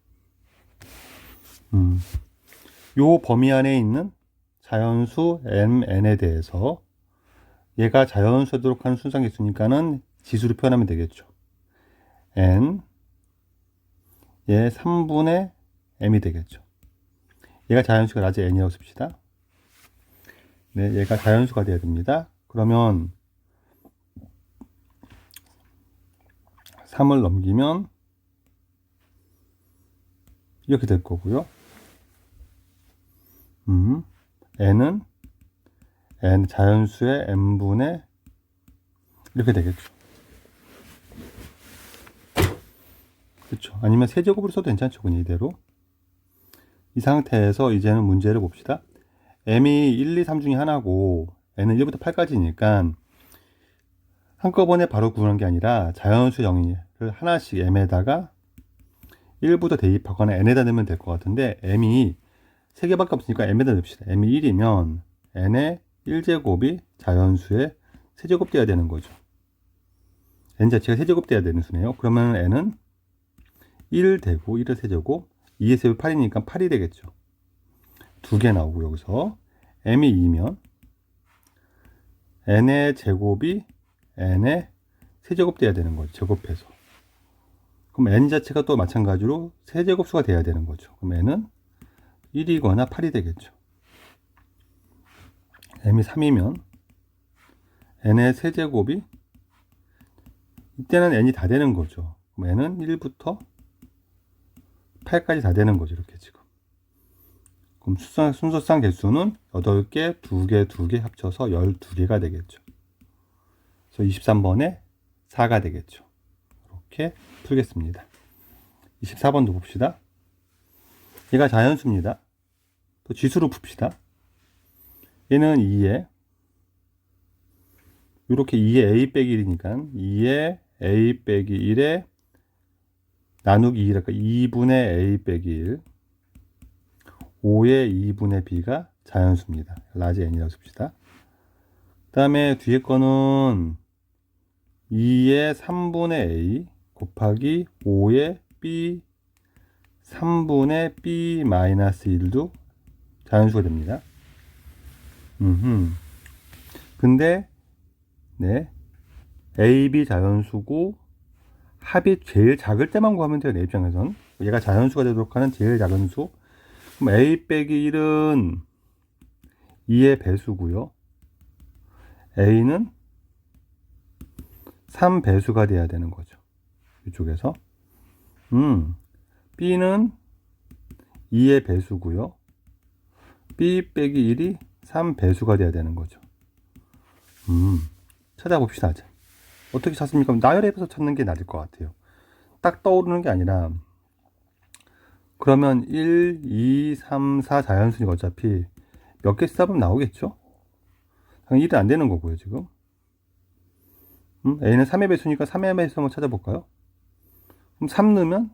요 범위 안에 있는 자연수 mn에 대해서 얘가 자연수에 되도록 하는 순상 개수니까는 지수로 표현하면 되겠죠. n 얘 3분의 m이 되겠죠. 얘가 자연수가 라지 n이라고 씁시다. 네, 얘가 자연수가 돼야 됩니다. 그러면 3을 넘기면 이렇게 될 거고요. n은 n 자연수의 n분의 이렇게 되겠죠. 그렇죠. 아니면 세제곱으로 써도 괜찮죠. 그냥 이대로. 이 상태에서 이제는 문제를 봅시다. m이 1, 2, 3 중에 하나고 n은 1부터 8까지니까 한꺼번에 바로 구하는 게 아니라 자연수 영역을 하나씩 m에다가 1부터 대입하거나 n에다 넣으면 될 것 같은데 m이 3개밖에 없으니까 m에다 넣읍시다. m이 1이면 n의 1제곱이 자연수의 세제곱 돼야 되는 거죠. n 자체가 세제곱 돼야 되는 수네요. 그러면 n은 1 되고 1의 세제곱 2의 세제곱 8이니까 8이 되겠죠. 2개 나오고 여기서 m이 2면 n의 제곱이 n의 세제곱 돼야 되는 거죠. 제곱해서. 그럼 n 자체가 또 마찬가지로 세제곱수가 돼야 되는 거죠. 그럼 n은 1이거나 8이 되겠죠. m이 3이면 n의 세제곱이 이때는 n이 다 되는 거죠. 그럼 n은 1부터 8까지 다 되는 거죠. 이렇게 지금. 그럼 순서상 개수는 8개, 2개, 2개 합쳐서 12개가 되겠죠. 그래서 23번에 4가 되겠죠. 이렇게 풀겠습니다. 24번도 봅시다. 얘가 자연수입니다. 또 지수로 풉시다. 얘는 2에 이렇게 2에 a 빼기 1이니까 2에 a 빼기 1에 나누기 2라니까 2분의 a 빼기 1 5의 2분의 b가 자연수입니다. 라지 n이라고 씁시다. 그 다음에 뒤에 거는 2의 3분의 a 곱하기 5의 b 3분의 b 마이너스 1도 자연수가 됩니다. 근데 네, a, b 자연수고 합이 제일 작을 때만 구하면 돼요. 내 입장에선 얘가 자연수가 되도록 하는 제일 작은 수. 그럼 a 빼기 1은 2의 배수고요. a는 3배수가 돼야 되는 거죠. 이쪽에서 b는 2의 배수고요. b 빼기 1이 3배수가 돼야 되는 거죠. 찾아봅시다. 이제. 어떻게 찾습니까? 나열해서 찾는 게 나을 것 같아요. 딱 떠오르는 게 아니라 그러면 1, 2, 3, 4 자연수니까 어차피 몇 개 쓰다 보면 나오겠죠? 당연히 1은 안 되는 거고요, 지금. a는 3의 배수니까 3의 배수 한번 찾아볼까요? 그럼 3 넣으면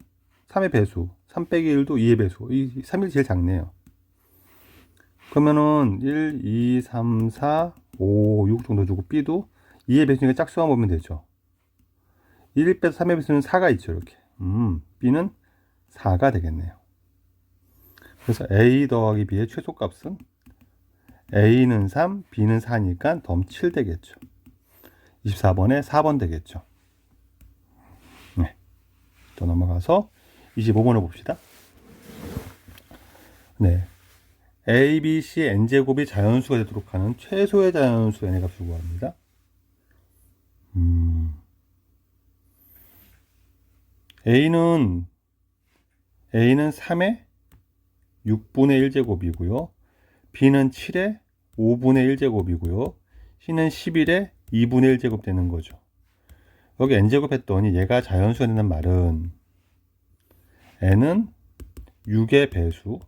3의 배수, 3 빼기 1도 2의 배수. 이 3이 제일 작네요. 그러면은 1, 2, 3, 4, 5, 6 정도 주고 b도 2의 배수니까 짝수만 보면 되죠. 1 빼서 3의 배수는 4가 있죠, 이렇게. b는 4가 되겠네요. 그래서 A 더하기 B의 최소값은 A는 3, B는 4니까 덤 7 되겠죠. 24번에 4번 되겠죠. 네. 또 넘어가서 25번을 봅시다. 네. A, B, C, n제곱이 자연수가 되도록 하는 최소의 자연수 n의 값을 구합니다. A는 3의 6분의 1제곱이고요. B는 7의 5분의 1제곱이고요. C는 11의 2분의 1제곱 되는 거죠. 여기 n제곱 했더니 얘가 자연수가 된다는 말은 n은 6의 배수,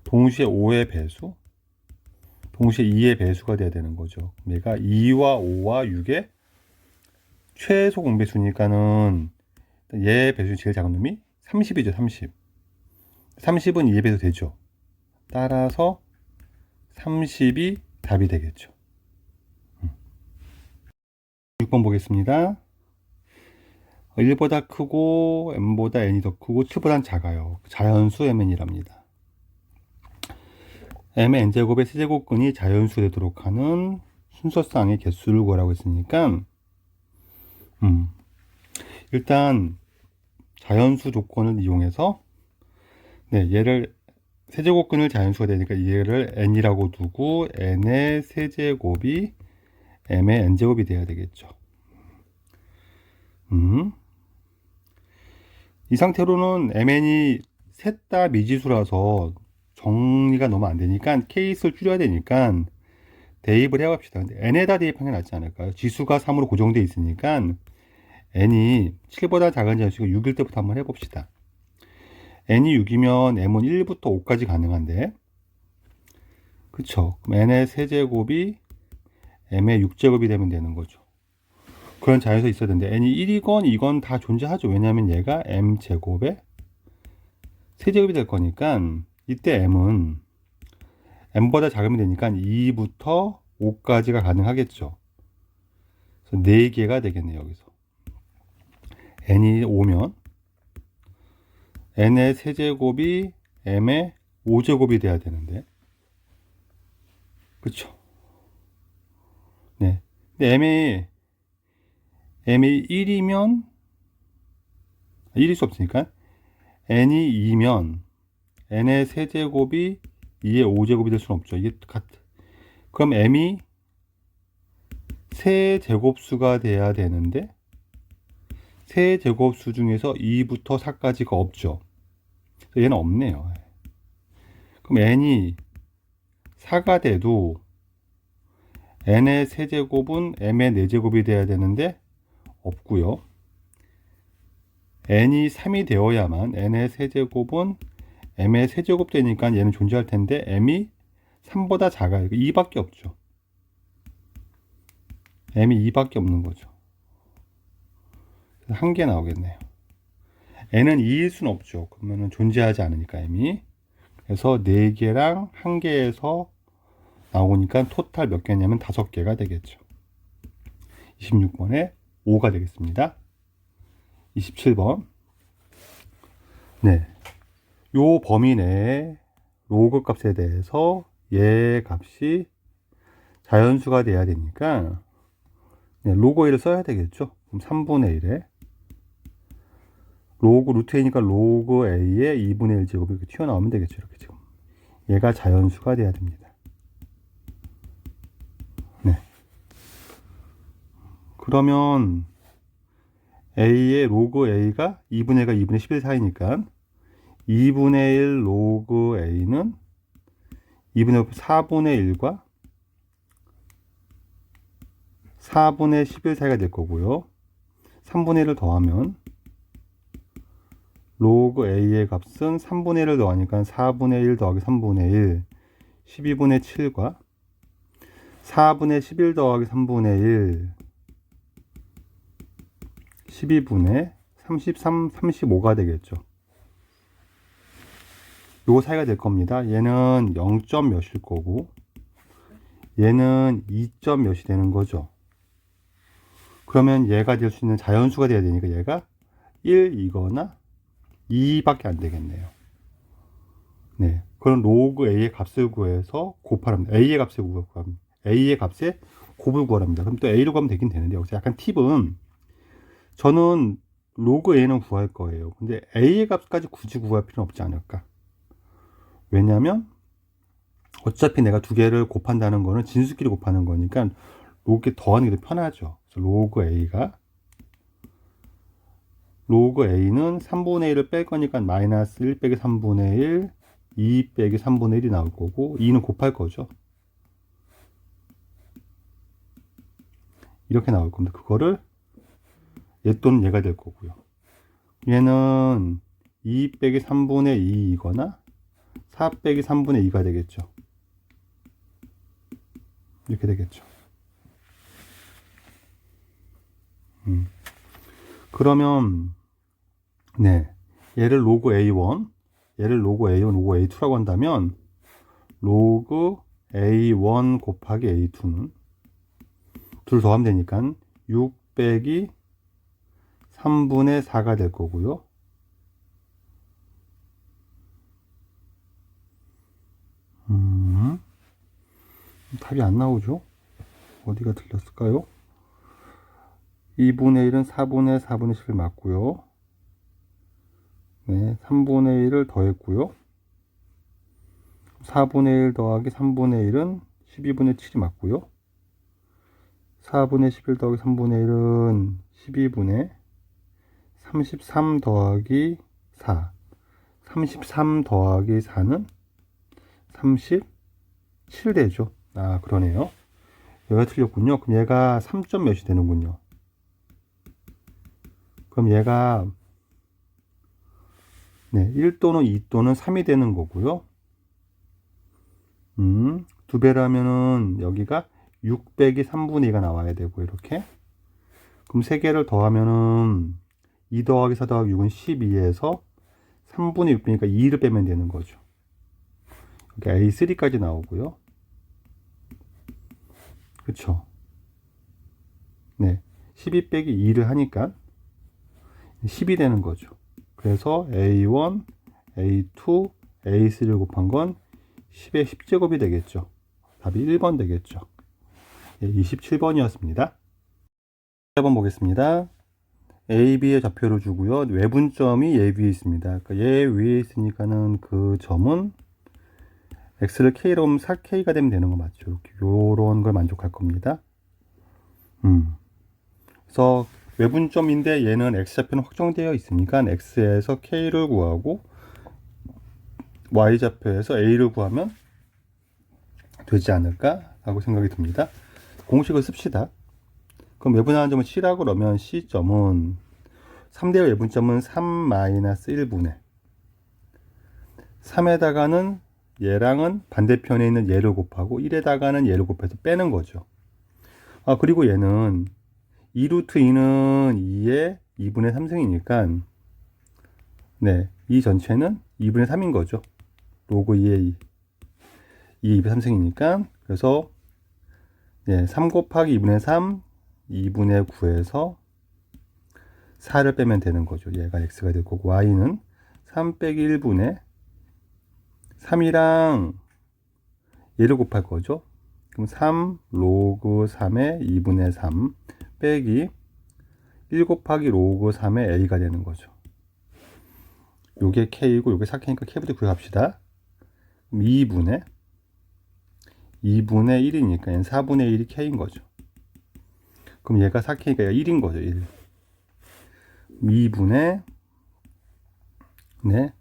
동시에 5의 배수, 동시에 2의 배수가 돼야 되는 거죠. 얘가 2와 5와 6의 최소 공배수니까는 얘 배수 제일 작은 놈이 30이죠. 30. 30은 2의 배수 되죠. 따라서 30이 답이 되겠죠. 6번 보겠습니다. 1보다 크고 m보다 n이 더 크고 7보다 작아요. 자연수 mn이랍니다. m의 n제곱의 세제곱근이 자연수 되도록 하는 순서쌍의 개수를 구하라고 했으니까 일단 자연수 조건을 이용해서 얘를 세제곱근을 자연수가 되니까 얘를 n이라고 두고 n의 세제곱이 m의 n제곱이 돼야 되겠죠. 이 상태로는 mn이 셋 다 미지수라서 정리가 너무 안 되니까 케이스를 줄여야 되니까 대입을 해봅시다. 근데 n에다 대입하는 게 낫지 않을까요? 지수가 3으로 고정되어 있으니까 n이 7보다 작은 자수가 6일 때부터 한번 해봅시다. n이 6이면 m은 1부터 5까지 가능한데, 그쵸? 그럼 n의 세제곱이 m의 6제곱이 되면 되는 거죠. 그런 자연수 있어야 되는데 n이 1이건 2건 다 존재하죠. 왜냐하면 얘가 m제곱의 세제곱이 될 거니까 이때 m은 m보다 작으면 되니까 2부터 5까지가 가능하겠죠. 그래서 4개가 되겠네요. 여기서 n이 5면 n의 세제곱이 m의 5제곱이 돼야 되는데, 그쵸? 네. 근데 m이 1이면 1일 수 없으니까 n이 2면 n의 세제곱이 2의 5제곱이 될 수는 없죠. 이게 그럼 m이 세제곱수가 돼야 되는데 세제곱수 중에서 2부터 4까지가 없죠. 얘는 없네요. 그럼 n이 4가 돼도 n의 세제곱은 m의 4제곱이 돼야 되는데 없고요. n이 3이 되어야만 n의 세제곱은 m의 세제곱 되니까 얘는 존재할 텐데 m이 3보다 작아요. 2밖에 없죠. m이 2밖에 없는 거죠. 한 개 나오겠네요. n은 2일 수는 없죠. 그러면 존재하지 않으니까 m이. 그래서 4개랑 1개에서 나오니까 토탈 몇 개냐면 5개가 되겠죠. 26번에 5가 되겠습니다. 27번. 네. 요 범위 내에 로그 값에 대해서 얘 값이 자연수가 돼야 되니까 로그 A를 써야 되겠죠. 그럼 3분의 1에 로그 루트 A니까 로그 A의 2분의 1 제곱이 이렇게 튀어나오면 되겠죠. 이렇게 지금 얘가 자연수가 돼야 됩니다. 네. 그러면 A의 로그 A가 2분의 1과 2분의 11 사이니까 2분의 1 로그 A는 2분의 4분의 1과 4분의 11 사이가 될 거고요. 3분의 1을 더하면 로그 A의 값은 3분의 1을 더하니까 4분의 1 더하기 3분의 1, 12분의 7과 4분의 11 더하기 3분의 1, 12분의 33, 35가 되겠죠. 요 사이가 될 겁니다. 얘는 0점 몇일 거고 얘는 2점 몇이 되는 거죠. 그러면 얘가 될 수 있는 자연수가 돼야 되니까 얘가 1이거나 2밖에 안 되겠네요. 네. 그럼 로그 A의 값을 구해서 곱하랍니다. A의 값을 구합니다. A의 값에 곱을 구하랍니다. 그럼 또 A로 가면 되긴 되는데, 여기서 약간 팁은, 저는 로그 A는 구할 거예요. 근데 A의 값까지 굳이 구할 필요는 없지 않을까. 왜냐면, 어차피 내가 두 개를 곱한다는 거는 진수끼리 곱하는 거니까, 로그에 더하는 게 더 편하죠. 그래서 로그 A는 3분의 1을 뺄 거니까 마이너스 1 빼기 3분의 1, 2 빼기 3분의 1이 나올 거고, 2는 곱할 거죠. 이렇게 나올 겁니다. 그거를 얘 또는 얘가 될 거고요. 얘는 2 빼기 3분의 2이거나 4 빼기 3분의 2가 되겠죠. 이렇게 되겠죠. 그러면 네, 얘를 로그 A1, 얘를 로그 A1, 로그 A2라고 한다면 로그 A1 곱하기 A2는 둘 더하면 되니까 6 빼기 3분의 4가 될 거고요. 답이 안 나오죠? 어디가 틀렸을까요? 2분의 1은 4분의 4분의 10을 맞고요. 네, 3분의 1을 더했고요. 4분의 1 더하기 3분의 1은 12분의 7이 맞고요. 4분의 11 더하기 3분의 1은 12분의 33 더하기 4. 33 더하기 4는 37 되죠. 아, 그러네요. 얘가 틀렸군요. 그럼 얘가 3점 몇이 되는군요. 그럼 얘가 네, 1 또는 2 또는 3이 되는 거고요. 2배라면은 여기가 6 빼기 3분의 2가 나와야 되고, 이렇게. 그럼 3개를 더하면은 2 더하기 4 더하기 6은 12에서 3분의 6 빼니까 2를 빼면 되는 거죠. 여기 A3까지 나오고요. 그쵸? 네. 12 빼기 2를 하니까 10이 되는 거죠. 그래서 A1, A2, A3를 곱한 건 10의 10제곱이 되겠죠. 답이 1번 되겠죠. 27번이었습니다. 4번 보겠습니다. A, B의 좌표를 주고요. 외분점이 얘 위에 있습니다. 그러니까 얘 위에 있으니까는 그 점은 X를 K로 하면 4K가 되면 되는 거 맞죠? 이렇게 요런 걸 만족할 겁니다. 그래서 외분점인데 얘는 X좌표는 확정되어 있으니까 X에서 K를 구하고 Y좌표에서 A를 구하면 되지 않을까 라고 생각이 듭니다. 공식을 씁시다. 그럼 외분하는 점은 C라고 그러면 C점은 3대 외분점은 3-1분의 3에다가는 얘랑은 반대편에 있는 얘를 곱하고 1에다가는 얘를 곱해서 빼는 거죠. 아, 그리고 얘는 2루트 2는 2의 2분의 3승이니까 네, 이 전체는 2분의 3인 거죠. 로그 2의 2의 3승이니까 그래서 네, 3 곱하기 2분의 3, 2분의 9에서 4를 빼면 되는 거죠. 얘가 x가 될 거고 y는 3 빼기 1분의 3이랑 얘를 곱할 거죠. 그럼 3 로그 3의 2분의 3 빼기 1 곱하기 로그 3의 a가 되는 거죠. 요게 k이고 요게 4k니까 k부터 구해갑시다. 그럼 2분의 1이니까 얘는 4분의 1이 k인 거죠. 그럼 얘가 4k니까 얘가 1인 거죠. 1. 2분의 네,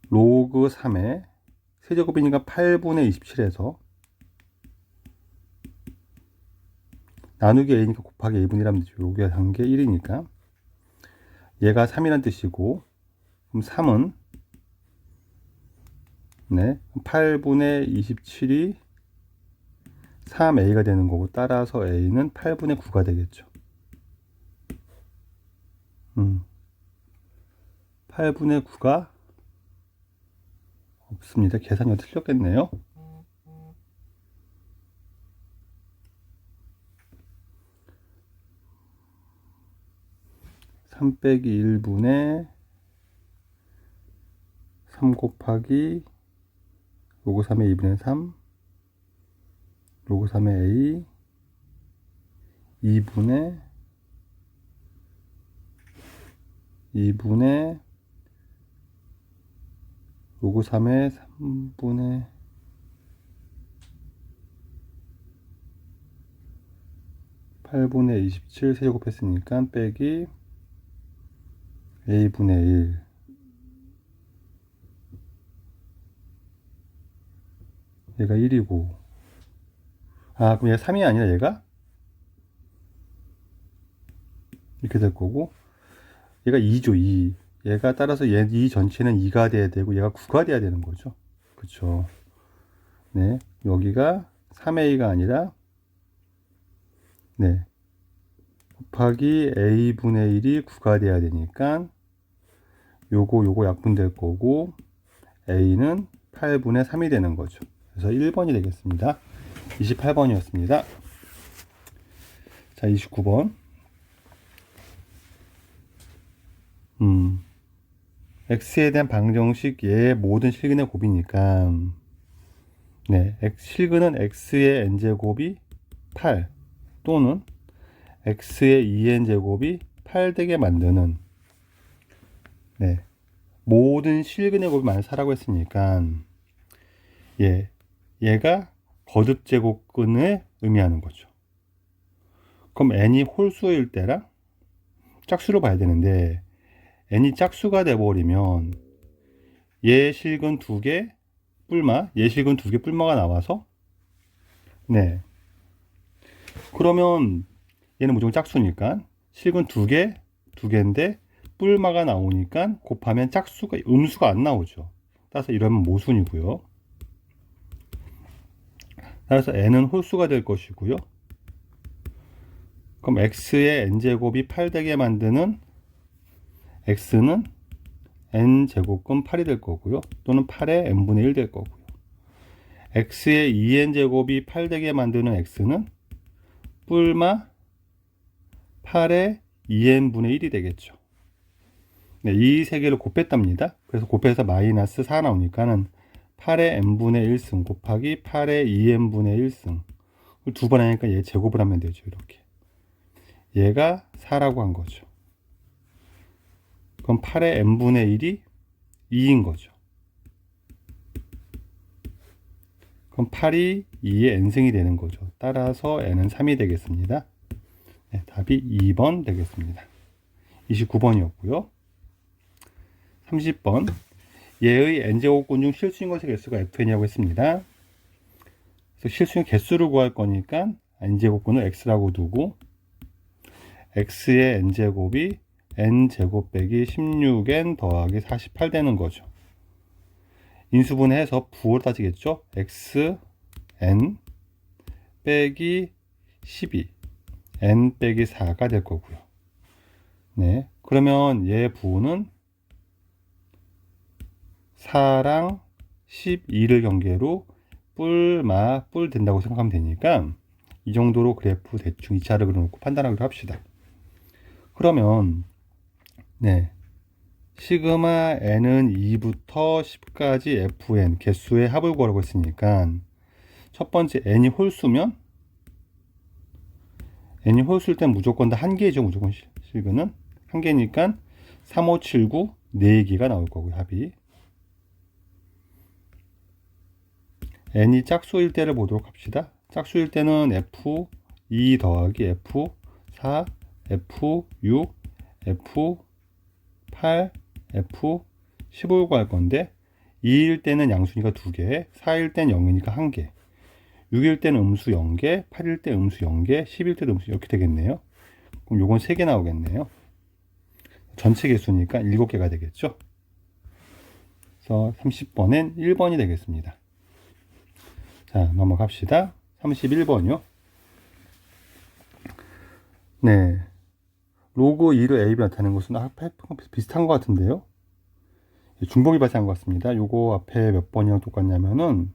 로그 3의 세제곱이니까 8분의 27에서 나누기 a니까 곱하기 a분이라면 되죠. 여기가 한 게 1이니까 얘가 3이란 뜻이고 그럼 3은 네, 8분의 27이 3a가 되는 거고 따라서 a는 8분의 9가 되겠죠. 8분의 9가 없습니다. 계산이 틀렸겠네요. 3 빼기 1분의 3 곱하기 로그 3의 2분의 3 로그 3의 A 2분의 로그 3의 3분의 8분의 27 세제곱했으니까 빼기 A분의 1 얘가 1이고 그럼 얘가 3이 아니라 얘가 이렇게 될 거고 얘가 2죠 2 얘가 따라서 이 전체는 2가 돼야 되고 얘가 9가 돼야 되는 거죠. 그쵸. 네, 여기가 3a가 아니라 네 곱하기 a분의 1이 9가 돼야 되니까 요거 약분될 거고 a는 8분의 3이 되는 거죠. 그래서 1번이 되겠습니다. 28번이었습니다. 자, 29번. x에 대한 방정식 얘의 모든 실근의 곱이니까 네, 실근은 x의 n제곱이 8 또는 x의 2n제곱이 8 되게 만드는 네, 모든 실근의 곱이 만약 4라고 했으니까 얘가 거듭제곱근을 의미하는 거죠. 그럼 n이 홀수일 때랑 짝수로 봐야 되는데 n이 짝수가 돼버리면 얘 실근 2개 뿔마, 얘 실근 2개 뿔마가 나와서 네, 그러면 얘는 무조건 짝수니까 실근 2개인데 뿔마가 나오니까 곱하면 짝수가 음수가 안 나오죠. 따라서 이러면 모순이고요. 따라서 n은 홀수가 될 것이고요. 그럼 x의 n제곱이 8 되게 만드는 x는 n제곱근 8이 될 거고요. 또는 8의 n분의 1 될 거고요. x의 2n제곱이 8 되게 만드는 x는 뿔마 8의 2n분의 1이 되겠죠. 네, 이 세 개를 곱했답니다. 그래서 곱해서 마이너스 4 나오니까는 8의 n분의 1승 곱하기 8의 2n분의 1승 두 번 하니까 얘 제곱을 하면 되죠. 이렇게 얘가 4라고 한 거죠. 그럼 8의 n분의 1이 2인 거죠. 그럼 8이 2의 n승이 되는 거죠. 따라서 n은 3이 되겠습니다. 네, 답이 2번 되겠습니다. 29번이었고요. 30번. 얘의 n제곱근 중 실수인 것의 개수가 fn이라고 했습니다. 그래서 실수인 개수를 구할 거니까 n제곱근을 x라고 두고 x의 n제곱이 n제곱 빼기 16n 더하기 48 되는 거죠. 인수분해해서 부호로 따지겠죠. x n 빼기 12 n 빼기 4가 될 거고요. 네, 그러면 얘 부호는 4랑 12를 경계로 뿔 된다고 생각하면 되니까 이 정도로 그래프 대충 2차를 그려놓고 판단하기로 합시다. 그러면 네, 시그마 n은 2부터 10까지 fn 개수의 합을 구하라고 했으니까 첫 번째 n이 홀수면 n이 홀수일 땐 무조건 다 한 개죠. 무조건 실근은 한 개니까 3, 5, 7, 9 4개가 나올 거고요. 합이 n이 짝수일 때를 보도록 합시다. 짝수일 때는 f2 더하기 f4 f6 f8 f15를 구할 건데 2일 때는 양수니까 2개 4일 때는 0이니까 1개 6일 때는 음수 0개 8일 때 음수 0개 10일 때도 음수 이렇게 되겠네요. 그럼 요건 3개 나오겠네요. 전체 개수니까 7개가 되겠죠. 그래서 30번엔 1번이 되겠습니다. 자, 넘어갑시다. 31번이요. 네, 로그 2로 a, b 나타내는 것은 비슷한 것 같은데요. 중복이 발생한 것 같습니다. 요거 앞에 몇 번이랑 똑같냐면은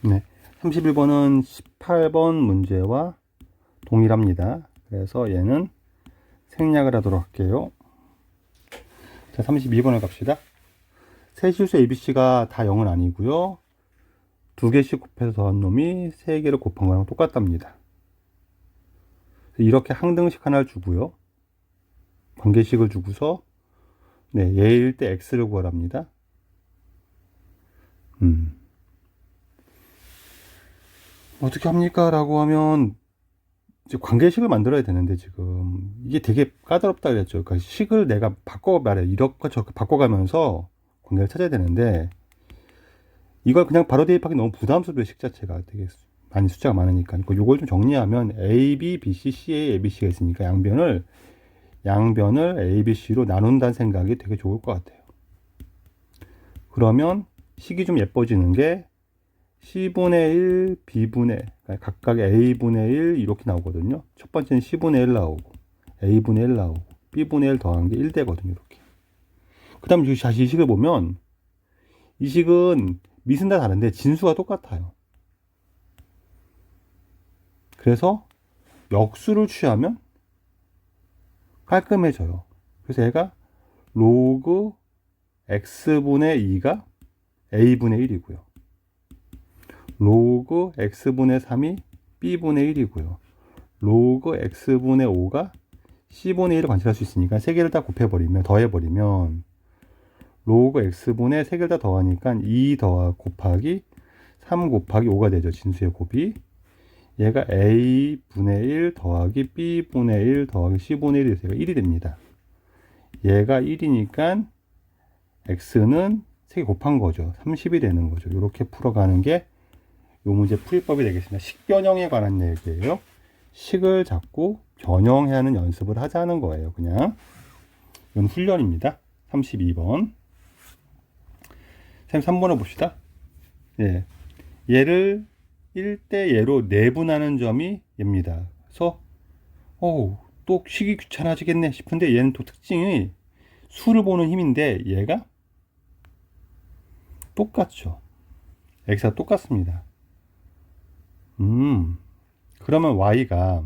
네, 31번은 18번 문제와 동일합니다. 그래서 얘는 생략을 하도록 할게요. 자, 32번을 갑시다. 세 실수 ABC가 다 0은 아니고요. 두 개씩 곱해서 더한 놈이 세 개를 곱한 거랑 똑같답니다. 이렇게 항등식 하나를 주고요. 관계식을 주고서 네, 얘일 때 x를 구하랍니다. 어떻게 합니까? 라고 하면 이제 관계식을 만들어야 되는데 지금 이게 되게 까다롭다 그랬죠. 그러니까 식을 내가 바꿔 말해 이렇게 저렇게 바꿔가면서 관계를 찾아야 되는데 이걸 그냥 바로 대입하기 너무 부담스러워요. 식 자체가 되게 많이 숫자가 많으니까. 그러니까 이걸 좀 정리하면 A, B, B, C, C에 A, B, C가 있으니까 양변을 A, B, C로 나눈다는 생각이 되게 좋을 것 같아요. 그러면 식이 좀 예뻐지는 게 C분의 1, B분의 그러니까 각각의 A분의 1 이렇게 나오거든요. 첫 번째는 C분의 1 나오고 A분의 1 나오고 B분의 1 더한 게 1 되거든요. 이렇게. 그 다음에 이 식을 보면 이 식은 밑은 다 다른데 진수가 똑같아요. 그래서 역수를 취하면 깔끔해져요. 그래서 얘가 로그 x분의 2가 a분의 1이고요. 로그 x분의 3이 b분의 1이고요. 로그 x분의 5가 c분의 1을 관찰할 수 있으니까 세 개를 다 더해버리면 로그 x분의 세 개를 다 더하니까 2 곱하기 3 곱하기 5가 되죠. 진수의 곱이. 얘가 a분의 1 더하기 b분의 1 더하기 c분의 1이 돼서 1이 됩니다. 얘가 1이니까 x는 3개 곱한 거죠. 30이 되는 거죠. 이렇게 풀어가는 게 이 문제 풀이법이 되겠습니다. 식변형에 관한 얘기예요. 식을 자꾸 변형해야 하는 연습을 하자는 거예요. 그냥 이건 훈련입니다. 32번. 3번을 봅시다. 예. 얘를 1대 얘로 내분하는 점이 얘입니다. 그래서 또 식이 귀찮아지겠네 싶은데 얘는 또 특징이 수를 보는 힘인데 얘가 똑같죠. x가 똑같습니다. 그러면 y가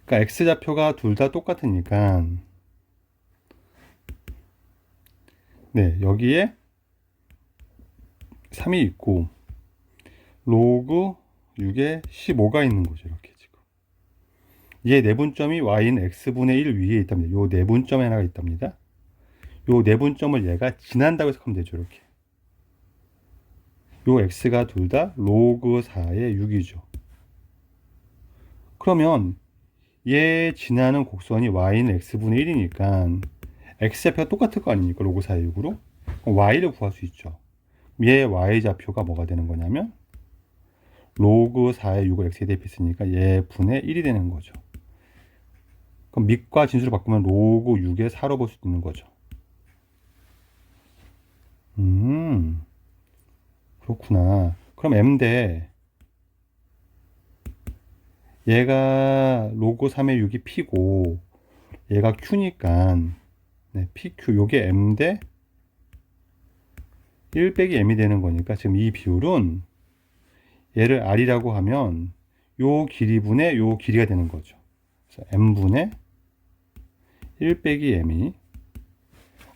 그러니까 x좌표가 둘 다 똑같으니까 네, 여기에 3이 있고 로그 6에 15가 있는 거죠. 이렇게 지금 얘 내분점이 y는 x분의 1 위에 있답니다. 요 내분점에 하나가 있답니다. 요 내분점을 얘가 지난다고 생각하면 되죠. 이렇게 요 x가 둘 다 로그 4의 6이죠. 그러면 얘 지나는 곡선이 y는 x분의 1이니까 x좌표가 똑같을 거 아닙니까? 로그 4의 6으로 y를 구할 수 있죠. 얘 y좌표가 뭐가 되는 거냐면 로그 4의 6을 x에 대입했으니까 얘 분의 1이 되는 거죠. 그럼 밑과 진수를 바꾸면 로그 6의 4로 볼 수 있는 거죠. 그렇구나. 그럼 m대 얘가 로그 3의 6이 p고 얘가 q니까 네, pq 요게 m대 1 빼기 m이 되는 거니까 지금 이 비율은 얘를 r이라고 하면 요 길이분의 요 길이가 되는 거죠. 그래서 m분의 1 빼기 m이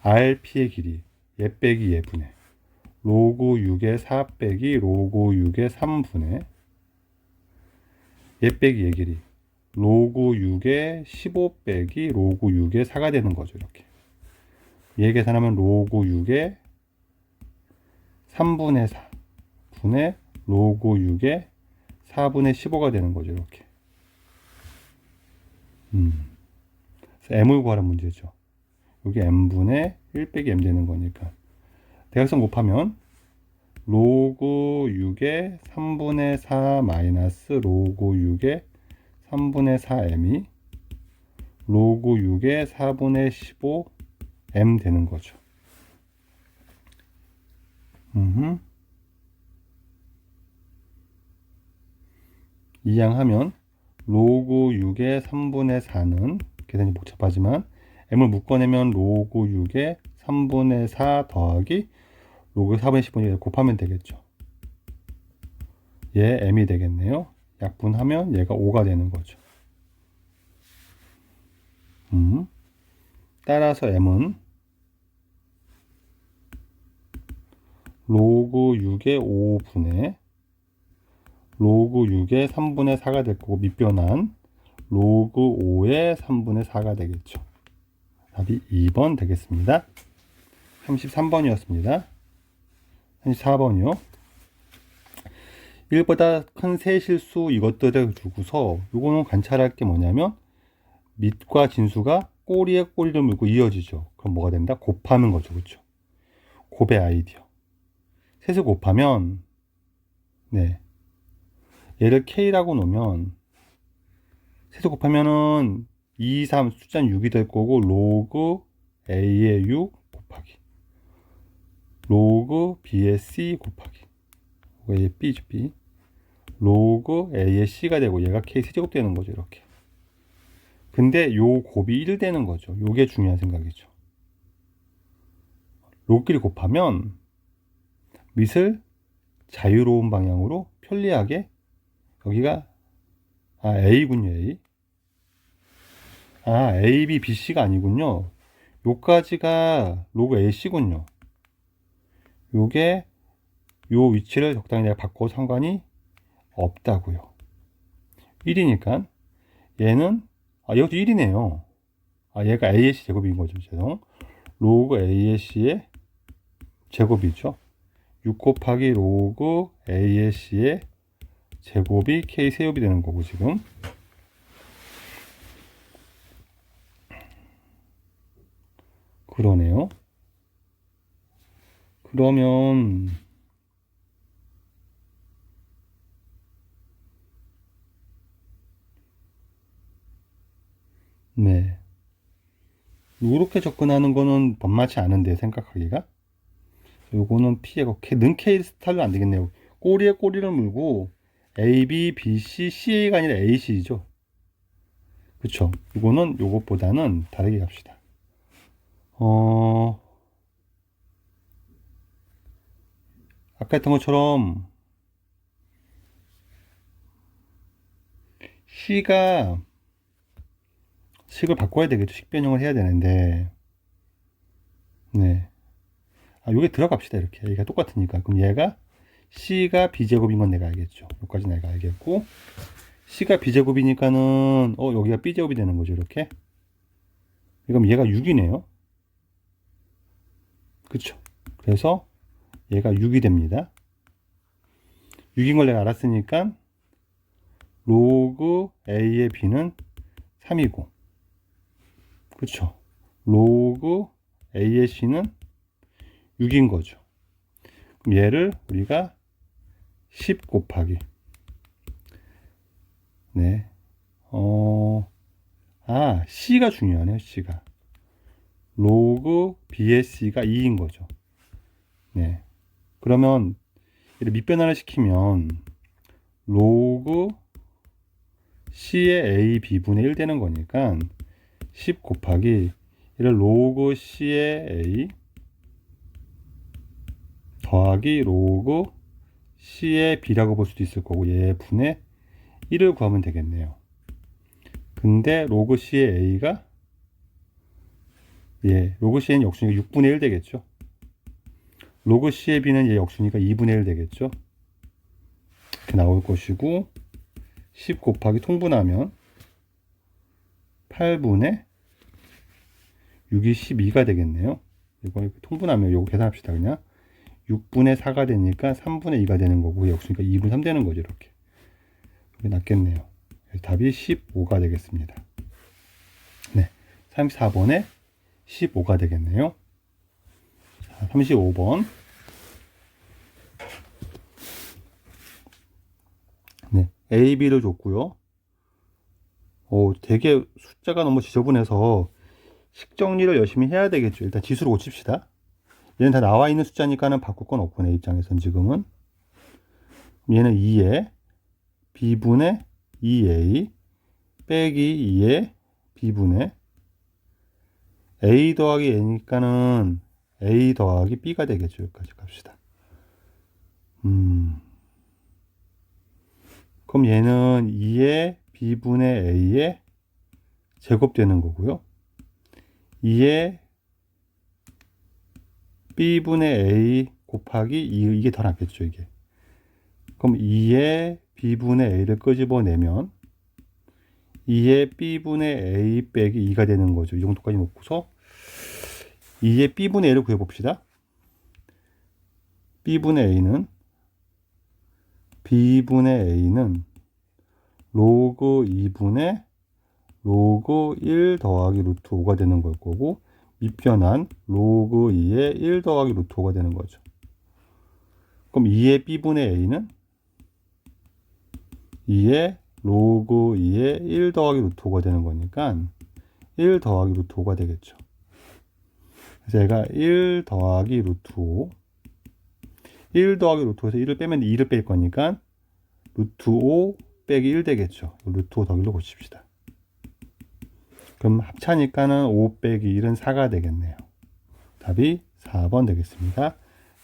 rp의 길이 얘 빼기 얘분의 로그 6의 4 빼기 로그 6의 3분의 얘 빼기 얘 길이 로그 6의 15 빼기 로그 6의 4가 되는 거죠. 이렇게 얘 계산하면 로그 6의 3분의 4 분의 로그 6의 4분의 15가 되는 거죠. 이렇게 m을 구하는 문제죠. 여기 m분의 1 빼기 m 되는 거니까 대각선 곱하면 로그 6의 3분의 4 마이너스 로그 6의 3분의 4m이 로그 6의 4분의 15m 되는 거죠. 이항하면 로그 6의 3분의 4는 계산이 복잡하지만 m을 묶어내면 로그 6의 3분의 4 더하기 로그 4분의 15를 곱하면 되겠죠. 얘 m이 되겠네요. 약분하면 얘가 5가 되는 거죠. 따라서 m은 로그 6의 5분의 로그 6의 3분의 4가 될 거고, 밑변한 로그 5의 3분의 4가 되겠죠. 답이 2번 되겠습니다. 33번이었습니다. 34번이요. 1보다 큰 세 실수 이것들을 주고서 요거는 관찰할 게 뭐냐면 밑과 진수가 꼬리에 꼬리를 물고 이어지죠. 그럼 뭐가 된다? 곱하는 거죠. 그렇죠? 곱의 아이디어. 셋을 곱하면 네. 얘를 K라고 놓으면 셋을 곱하면은 2, 3 숫자는 6이 될 거고 로그 A의 6 곱하기 로그 B의 C 곱하기 A의 B죠. B 로그 A의 C가 되고 얘가 K 세제곱 되는 거죠. 이렇게. 근데 요 곱이 1 되는 거죠. 요게 중요한 생각이죠. 로그끼리 곱하면 밑을 자유로운 방향으로 편리하게 여기가 A군요. A. A, B, B, C가 아니군요. 요까지가 로그 AC군요. 요게 요 위치를 적당히 내가 바꿔도 상관이 없다고요. 1이니까 얘는 이것도 1이네요. 얘가 ASC 제곱인 거죠. 죄송. 로그 ASC의 제곱이죠. 6 곱하기 로그 ASC의 제곱이 K 세곱이 되는 거고 지금. 그러네요. 그러면 네. 이렇게 접근하는 거는 번맞지 않은데 생각하기가. 요거는 피해가 는 K 스타일로 안 되겠네요. 꼬리에 꼬리를 물고 A, B, B, C, CA가 아니라 AC죠. 그쵸? 이거는 요것보다는 다르게 갑시다. 아까 했던 것처럼 C가 식을 바꿔야 되겠죠. 식 변형을 해야 되는데 네. 요게 들어갑시다. 이렇게 얘가 똑같으니까. 그럼 얘가 C가 B제곱인 건 내가 알겠죠. 여기까지 내가 알겠고 C가 B제곱이니까는 여기가 B제곱이 되는 거죠. 이렇게. 그럼 얘가 6이네요. 그쵸? 그래서 얘가 6이 됩니다. 6인 걸 내가 알았으니까 로그 A의 B는 3이고 그쵸? 로그 A의 C는 6인 거죠. 그럼 얘를 우리가 10 곱하기 네. C가 중요하네요. C가 로그 B의 C가 2인 거죠. 네. 그러면 이를 밑변화를 시키면 로그 C의 A B분의 1 되는 거니까 10 곱하기 이를 로그 C의 A 더하기 로그 C의 B라고 볼 수도 있을 거고 얘 분의 1을 구하면 되겠네요. 근데 로그 C의 A가 로그 C는 역수니까 6분의 1 되겠죠. 로그 C의 B는 얘 역수니까 2분의 1 되겠죠. 이렇게 나올 것이고 10 곱하기 통분하면 8분의 6이 12가 되겠네요. 이거 통분하면 요거 계산합시다. 그냥 6분의 4가 되니까 3분의 2가 되는 거고 역수니까 2분의 3 되는 거죠. 이렇게. 이게 낫겠네요. 그래서 답이 15가 되겠습니다. 네, 34번에 15가 되겠네요. 자, 35번. 네, A, B를 줬고요. 되게 숫자가 너무 지저분해서 식 정리를 열심히 해야 되겠죠. 일단 지수를 고칩시다. 얘는 다 나와 있는 숫자니까는 바꿀 건 없고 내 입장에선 지금은 얘는 2에 B분의 2A 빼기 2에 B분의 A 더하기 A니까는 A 더하기 B가 되겠죠. 여기까지 갑시다. 그럼 얘는 2에 B분의 A에 제곱되는 거고요. 2의 b분의 a 곱하기 2, 이게 더 낫겠죠, 이게. 그럼 2의 b분의 a를 끄집어내면 2의 b분의 a 빼기 2가 되는 거죠. 이 정도까지 놓고서 2의 b분의 a를 구해봅시다. b분의 a는 로그 2분의 로그 1 더하기 루트 5가 되는 걸 거고, 밑변한 로그 2의 1 더하기 루트 5가 되는 거죠. 그럼 2의 b분의 a는 2의 로그 2의 1 더하기 루트 5가 되는 거니까 1 더하기 루트 5가 되겠죠. 그래서 얘가 1 더하기 루트 5, 1 더하기 루트 5에서 1을 빼면 2를 뺄 거니까 루트 5 빼기 1 되겠죠. 루트 5 더하기 1로 고칩시다. 그럼 합차니까는 5 빼기 1은 4가 되겠네요. 답이 4번 되겠습니다.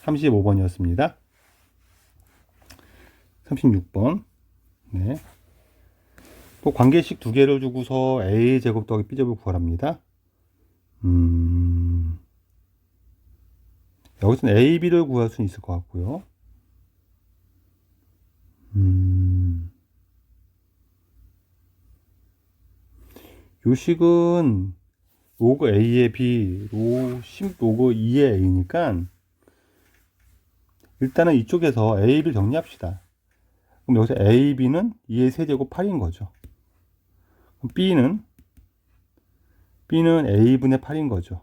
35번이었습니다. 36번. 네. 또 관계식 두 개를 주고서 a제곱 더하기 b제곱을 구하랍니다. 여기서는 a, b를 구할 수는 있을 것 같고요. 요 식은 로그 a의 b, 로그 2의 a니까 일단은 이쪽에서 a, b를 정리합시다. 그럼 여기서 a, b는 2의 세제곱 8인 거죠. 그럼 b는 a분의 8인 거죠.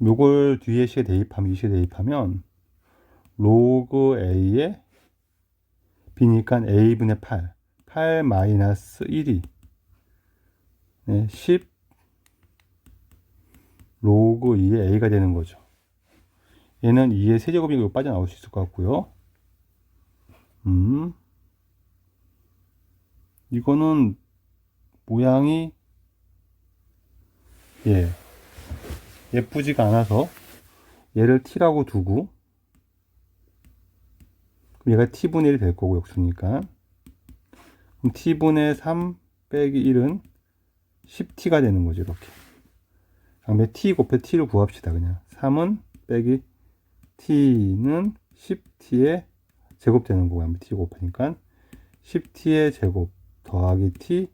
요걸 뒤에 식에 대입하면, 이 식에 대입하면 로그 a의 b니까 a분의 8 마이너스 1이 네, 10 로그 2의 a가 되는 거죠. 얘는 2의 세제곱이고 빠져나올 수 있을 것 같고요. 이거는 모양이 예쁘지가 않아서 얘를 t라고 두고, 그럼 얘가 t분의 1이 될 거고, 역수니까. 그럼 t분의 3 빼기 1은 10t가 되는 거죠, 이렇게. 다음에 t 곱해 t를 구합시다, 그냥. 3은 빼기 t는 10t의 제곱 되는 거고, 한번 t 곱하니까 10t의 제곱 더하기 t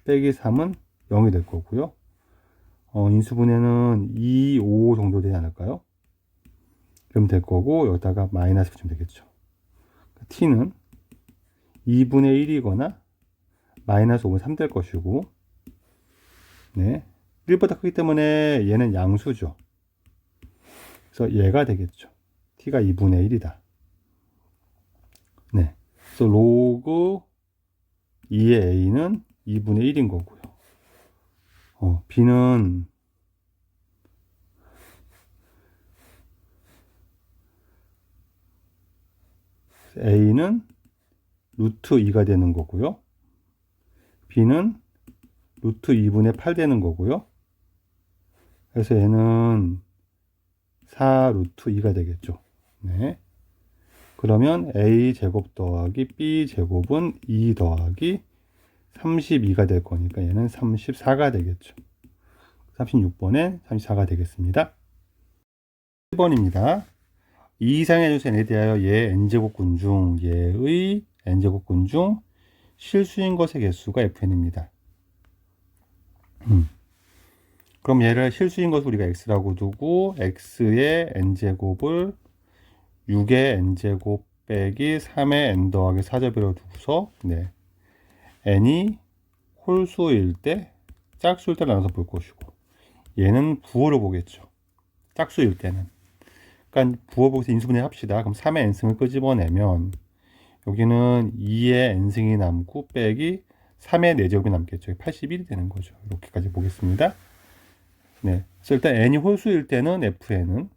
빼기 3은 0이 될 거고요. 인수분해는 2, 5 정도 되지 않을까요? 그럼 될 거고, 여기다가 마이너스 붙이면 되겠죠. t는 2분의 1이거나 마이너스 5는 3 될 것이고, 네. 1보다 크기 때문에 얘는 양수죠. 그래서 얘가 되겠죠. t가 2분의 1이다. 네. 그래서 로그 2의 a는 2분의 1인 거고요. b는 a는 루트 2가 되는 거고요. b는 루트 2분의 8 되는 거고요. 그래서 얘는 4 루트 2가 되겠죠. 네. 그러면 a제곱 더하기 b제곱은 2 더하기 32가 될 거니까 얘는 34가 되겠죠. 36번에 34가 되겠습니다. 1번입니다. 이 이상의 조선에 대하여 얘 n제곱군 중 얘의 n제곱군 중 실수인 것의 개수가 fn입니다. 그럼 얘를 실수인 것을 우리가 x라고 두고 x의 n제곱을 6의 n제곱 빼기 3의 n 더하기 4제곱으로 두고서 n이 홀수일 때 짝수일 때 나눠서 볼 것이고, 얘는 부호를 보겠죠. 짝수일 때는. 그러니까 부호 보고서 인수분해 합시다. 그럼 3의 n승을 끄집어내면 여기는 2의 n승이 남고 빼기 3의 4제곱이 남겠죠. 81이 되는 거죠. 이렇게까지 보겠습니다. 네. 그래서 일단 n이 홀수일 때는 fn은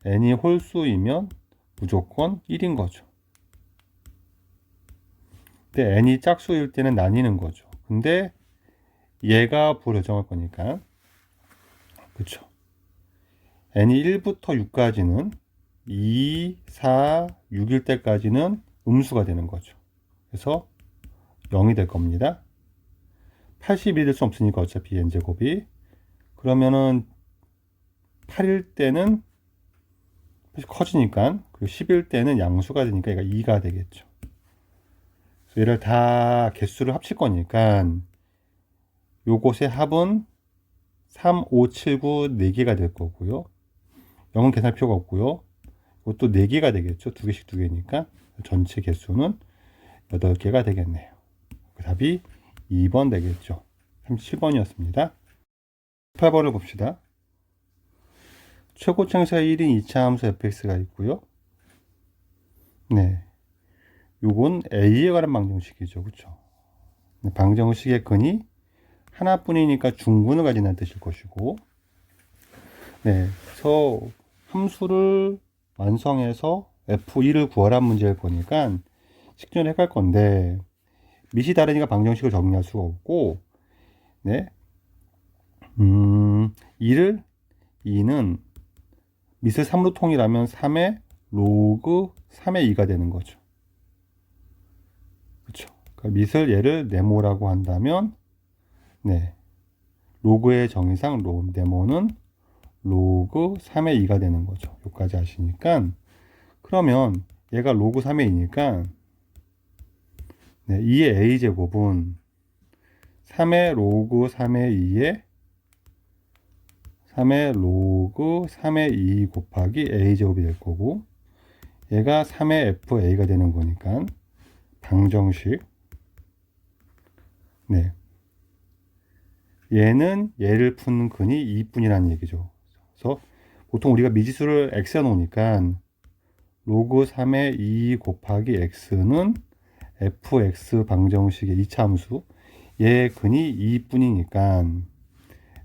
n이 홀수이면 무조건 1인 거죠. 근데 n이 짝수일 때는 나뉘는 거죠. 근데 얘가 부호를 정할 거니까, 그쵸. n이 1부터 6까지는 2, 4, 6일 때까지는 음수가 되는 거죠. 그래서 0이 될 겁니다. 80이 될 수 없으니까 어차피 n제곱이. 그러면은 8일 때는 커지니까, 그리고 10일 때는 양수가 되니까 얘가 2가 되겠죠. 그래서 얘를 다 개수를 합칠 거니까 요것의 합은 3, 5, 7, 9 4개가 될 거고요. 0은 계산할 필요가 없고요. 이것도 4개가 되겠죠. 2개씩 2개니까 전체 개수는 8개가 되겠네요. 그 답이 2번 되겠죠. 37번이었습니다. 8번을 봅시다. 최고차항수의 1인 2차 함수 fx가 있고요. 네, 요건 a에 관한 방정식이죠. 그렇죠? 방정식의 근이 하나뿐이니까 중근을 가진다는 뜻일 것이고, 네, 그래서 함수를 완성해서 f1을 구하라는 문제를 보니까 식전에 할 건데, 밑이 다르니까 방정식을 정리할 수가 없고, 네, 2는 밑을 3로 통일하면 3의 로그 3의 2가 되는 거죠. 그렇죠? 그러니까 밑을 얘를 네모라고 한다면, 네, 로그의 정의상 네모는 로그 3의 2가 되는 거죠. 여기까지 아시니까, 그러면 얘가 로그 3의 2니까, 네, 2의 a제곱은 3의 로그 3의 2에 3의 로그 3의 2 곱하기 a제곱이 될 거고, 얘가 3의 fa가 되는 거니까 방정식, 네, 얘는 얘를 푼 근이 2분이라는 얘기죠. 그래서 보통 우리가 미지수를 x에 놓으니까 로그 3의 2 곱하기 x는 fx 방정식의 2차 함수, 얘 근이 2분이니까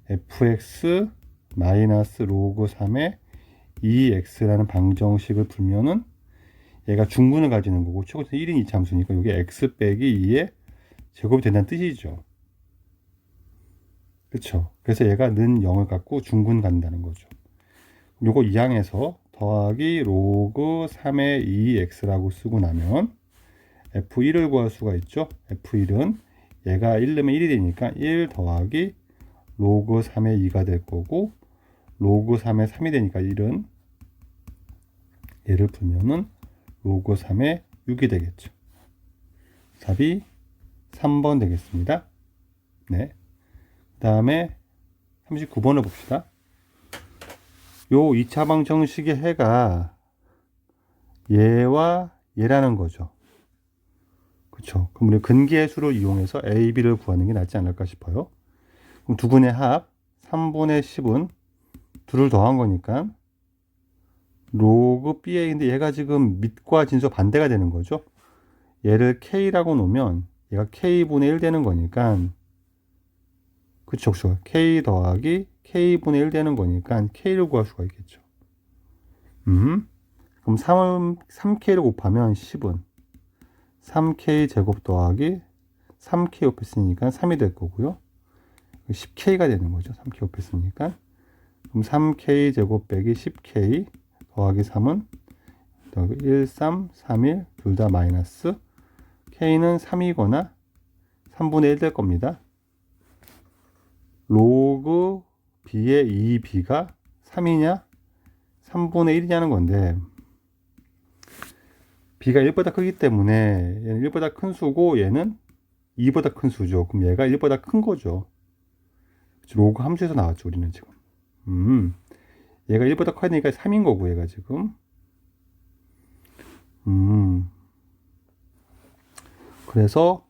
fx 마이너스 로그 3의 2x라는 방정식을 풀면은 얘가 중근을 가지는 거고, 최고에서 1인 2차 함수니까 이게 x 빼기 2의 제곱이 된다는 뜻이죠. 그렇죠? 그래서 얘가 는 0을 갖고 중근 간다는 거죠. 요거 2항에서 더하기 로그 3의 2x라고 쓰고 나면 f1을 구할 수가 있죠. f1은 얘가 1 넣으면 1이 되니까 1 더하기 로그 3의 2가 될 거고, 로그 3의 3이 되니까 1은 얘를 풀면은 로그 3의 6이 되겠죠. 답이 3번 되겠습니다. 네. 그 다음에 39번을 봅시다. 요 2차 방정식의 해가 얘와 얘라는 거죠. 그쵸? 그럼 우리 근계의 수를 이용해서 a, b를 구하는 게 낫지 않을까 싶어요. 그럼 두 근의 합 3분의 10은 둘을 더한 거니까 로그 ba인데 얘가 지금 밑과 진수 반대가 되는 거죠. 얘를 k라고 놓으면 얘가 k분의 1 되는 거니까, 그쵸, 그쵸. k 더하기 k분의 1 되는 거니까 k를 구할 수가 있겠죠. 그럼 3k를 곱하면 10은 3k 제곱 더하기 3k 곱했으니까 3이 될 거고요. 10k가 되는 거죠. 3k 곱했으니까. 그럼 3k 제곱 빼기 10k 더하기 3은 1, 3, 3, 1 둘 다 마이너스, k는 3이거나 3분의 1 될 겁니다. 로그 b의 2b가 3이냐 3분의 1이냐는 건데, b가 1보다 크기 때문에 얘는 1보다 큰 수고 얘는 2보다 큰 수죠. 그럼 얘가 1보다 큰 거죠. 로그 함수에서 나왔죠, 우리는 지금. 얘가 1보다 커니까 3인 거고, 얘가 지금. 그래서,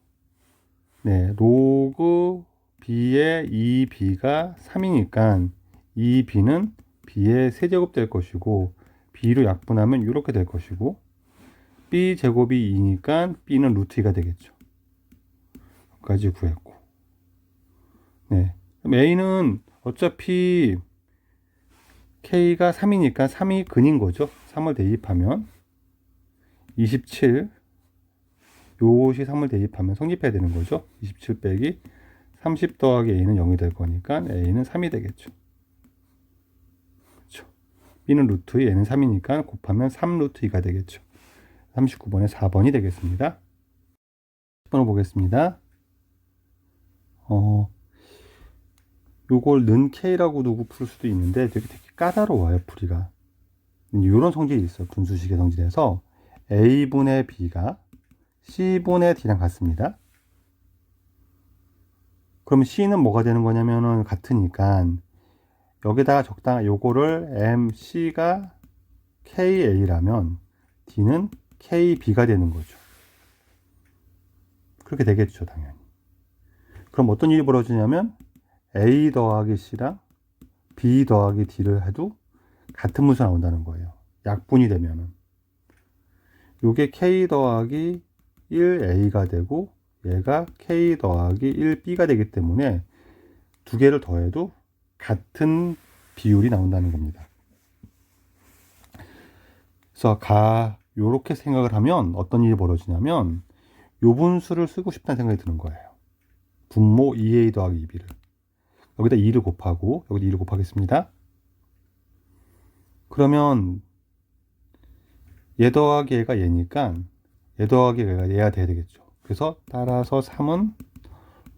네, 로그 b의 2b가 3이니까 2b는 b의 세제곱 될 것이고, b로 약분하면 이렇게 될 것이고, b 제곱이 2니까 b는 루트 2가 되겠죠. 여기까지 구했고, 네, 그럼 a는 어차피 k가 3이니까 3이 근인 거죠. 3을 대입하면 27, 요것이 3을 대입하면 성립해야 되는 거죠. 27 빼기 30 더하기 a는 0이 될 거니까 a는 3이 되겠죠. 그렇죠. b는 루트 2, a는 3이니까 곱하면 3 루트 2가 되겠죠. 39번에 4번이 되겠습니다. 10번을 보겠습니다. 요걸 는 K라고 두고 풀 수도 있는데 되게 까다로워요, 풀이가. 이런 성질이 있어요. 분수식의 성질에서 A분의 B가 C분의 D랑 같습니다. 그럼 C는 뭐가 되는 거냐면은 같으니까 여기다가 적당한 요거를 MC가 KA라면 D는 KB가 되는 거죠. 그렇게 되겠죠, 당연히. 그럼 어떤 일이 벌어지냐면 A 더하기 C랑 B 더하기 D를 해도 같은 분수 나온다는 거예요. 약분이 되면은. 요게 K 더하기 1A가 되고 얘가 K 더하기 1B가 되기 때문에 두 개를 더해도 같은 비율이 나온다는 겁니다. 그래서 요렇게 생각을 하면 어떤 일이 벌어지냐면 요 분수를 쓰고 싶다는 생각이 드는 거예요. 분모 2A 더하기 2B를 여기다 2를 곱하고 여기다 2를 곱하겠습니다. 그러면 얘 더하기 얘가 얘니까 얘 더하기 얘가 얘가 돼야 되겠죠. 그래서 따라서 3은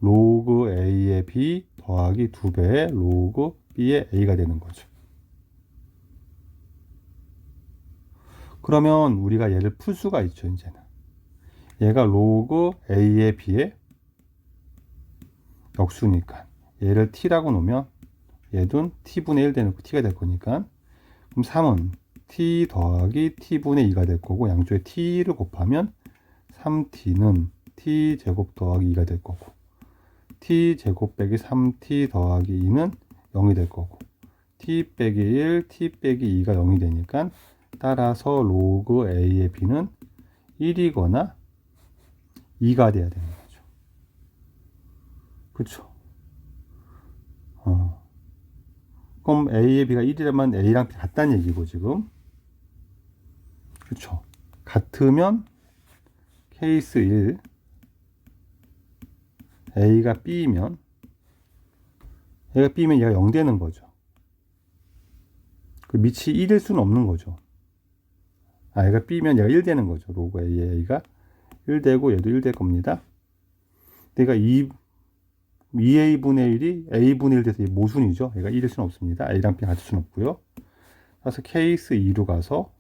로그 A의 B 더하기 2배의 로그 B의 A가 되는 거죠. 그러면 우리가 얘를 풀 수가 있죠, 이제는. 얘가 로그 A의 B의 역수니까 얘를 T라고 놓으면 얘도 T분의 1 되는 T가 될 거니까 그럼 3은 T 더하기 T분의 2가 될 거고 양쪽에 T를 곱하면 3T는 T제곱 더하기 2가 될 거고 T제곱 빼기 3T 더하기 2는 0이 될 거고 T 빼기 1, T 빼기 2가 0이 되니까 따라서 로그 A의 B는 1이거나 2가 돼야 되는 거죠. 그쵸? 그럼 A의 B가 1이라면 A랑 같다는 얘기고 지금. 그쵸? 같으면 케이스 1 A가 B면 얘가 B면 얘가 0 되는 거죠. 그 밑이 1일 수는 없는 거죠. 얘가 B면 얘가 1 되는 거죠. 로그 A가 1 되고 얘도 1 될 겁니다. 얘가 2A분의 1이 A분의 1 돼서 모순이죠. 얘가 1일 수는 없습니다. A랑 B 같을 수는 없고요. 그래서 케이스 2로 가서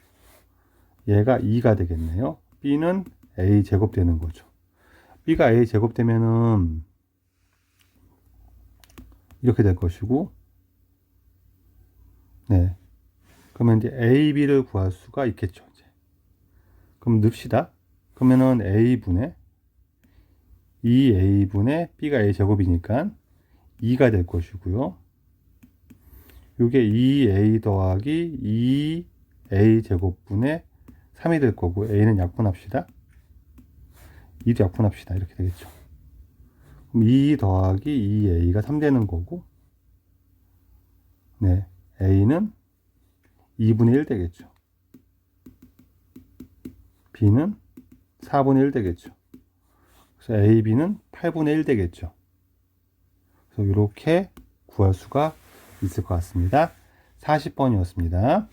얘가 2가 되겠네요. B는 A 제곱 되는 거죠. B가 A 제곱 되면은 이렇게 될 것이고, 네. 그러면 이제 A, B를 구할 수가 있겠죠. 이제. 그럼 넣읍시다. 그러면은 A분의 2A분의 B가 A 제곱이니까 2가 될 것이고요. 이게 2A 더하기 2A 제곱분의 3이 될 거고 A는 약분합시다. 2도 약분합시다. 이렇게 되겠죠. 그럼 2 더하기 2A가 3 되는 거고 네, A는 2분의 1 되겠죠. B는 4분의 1 되겠죠. 그래서 A, B는 8분의 1 되겠죠. 그래서 이렇게 구할 수가 있을 것 같습니다. 40번이었습니다.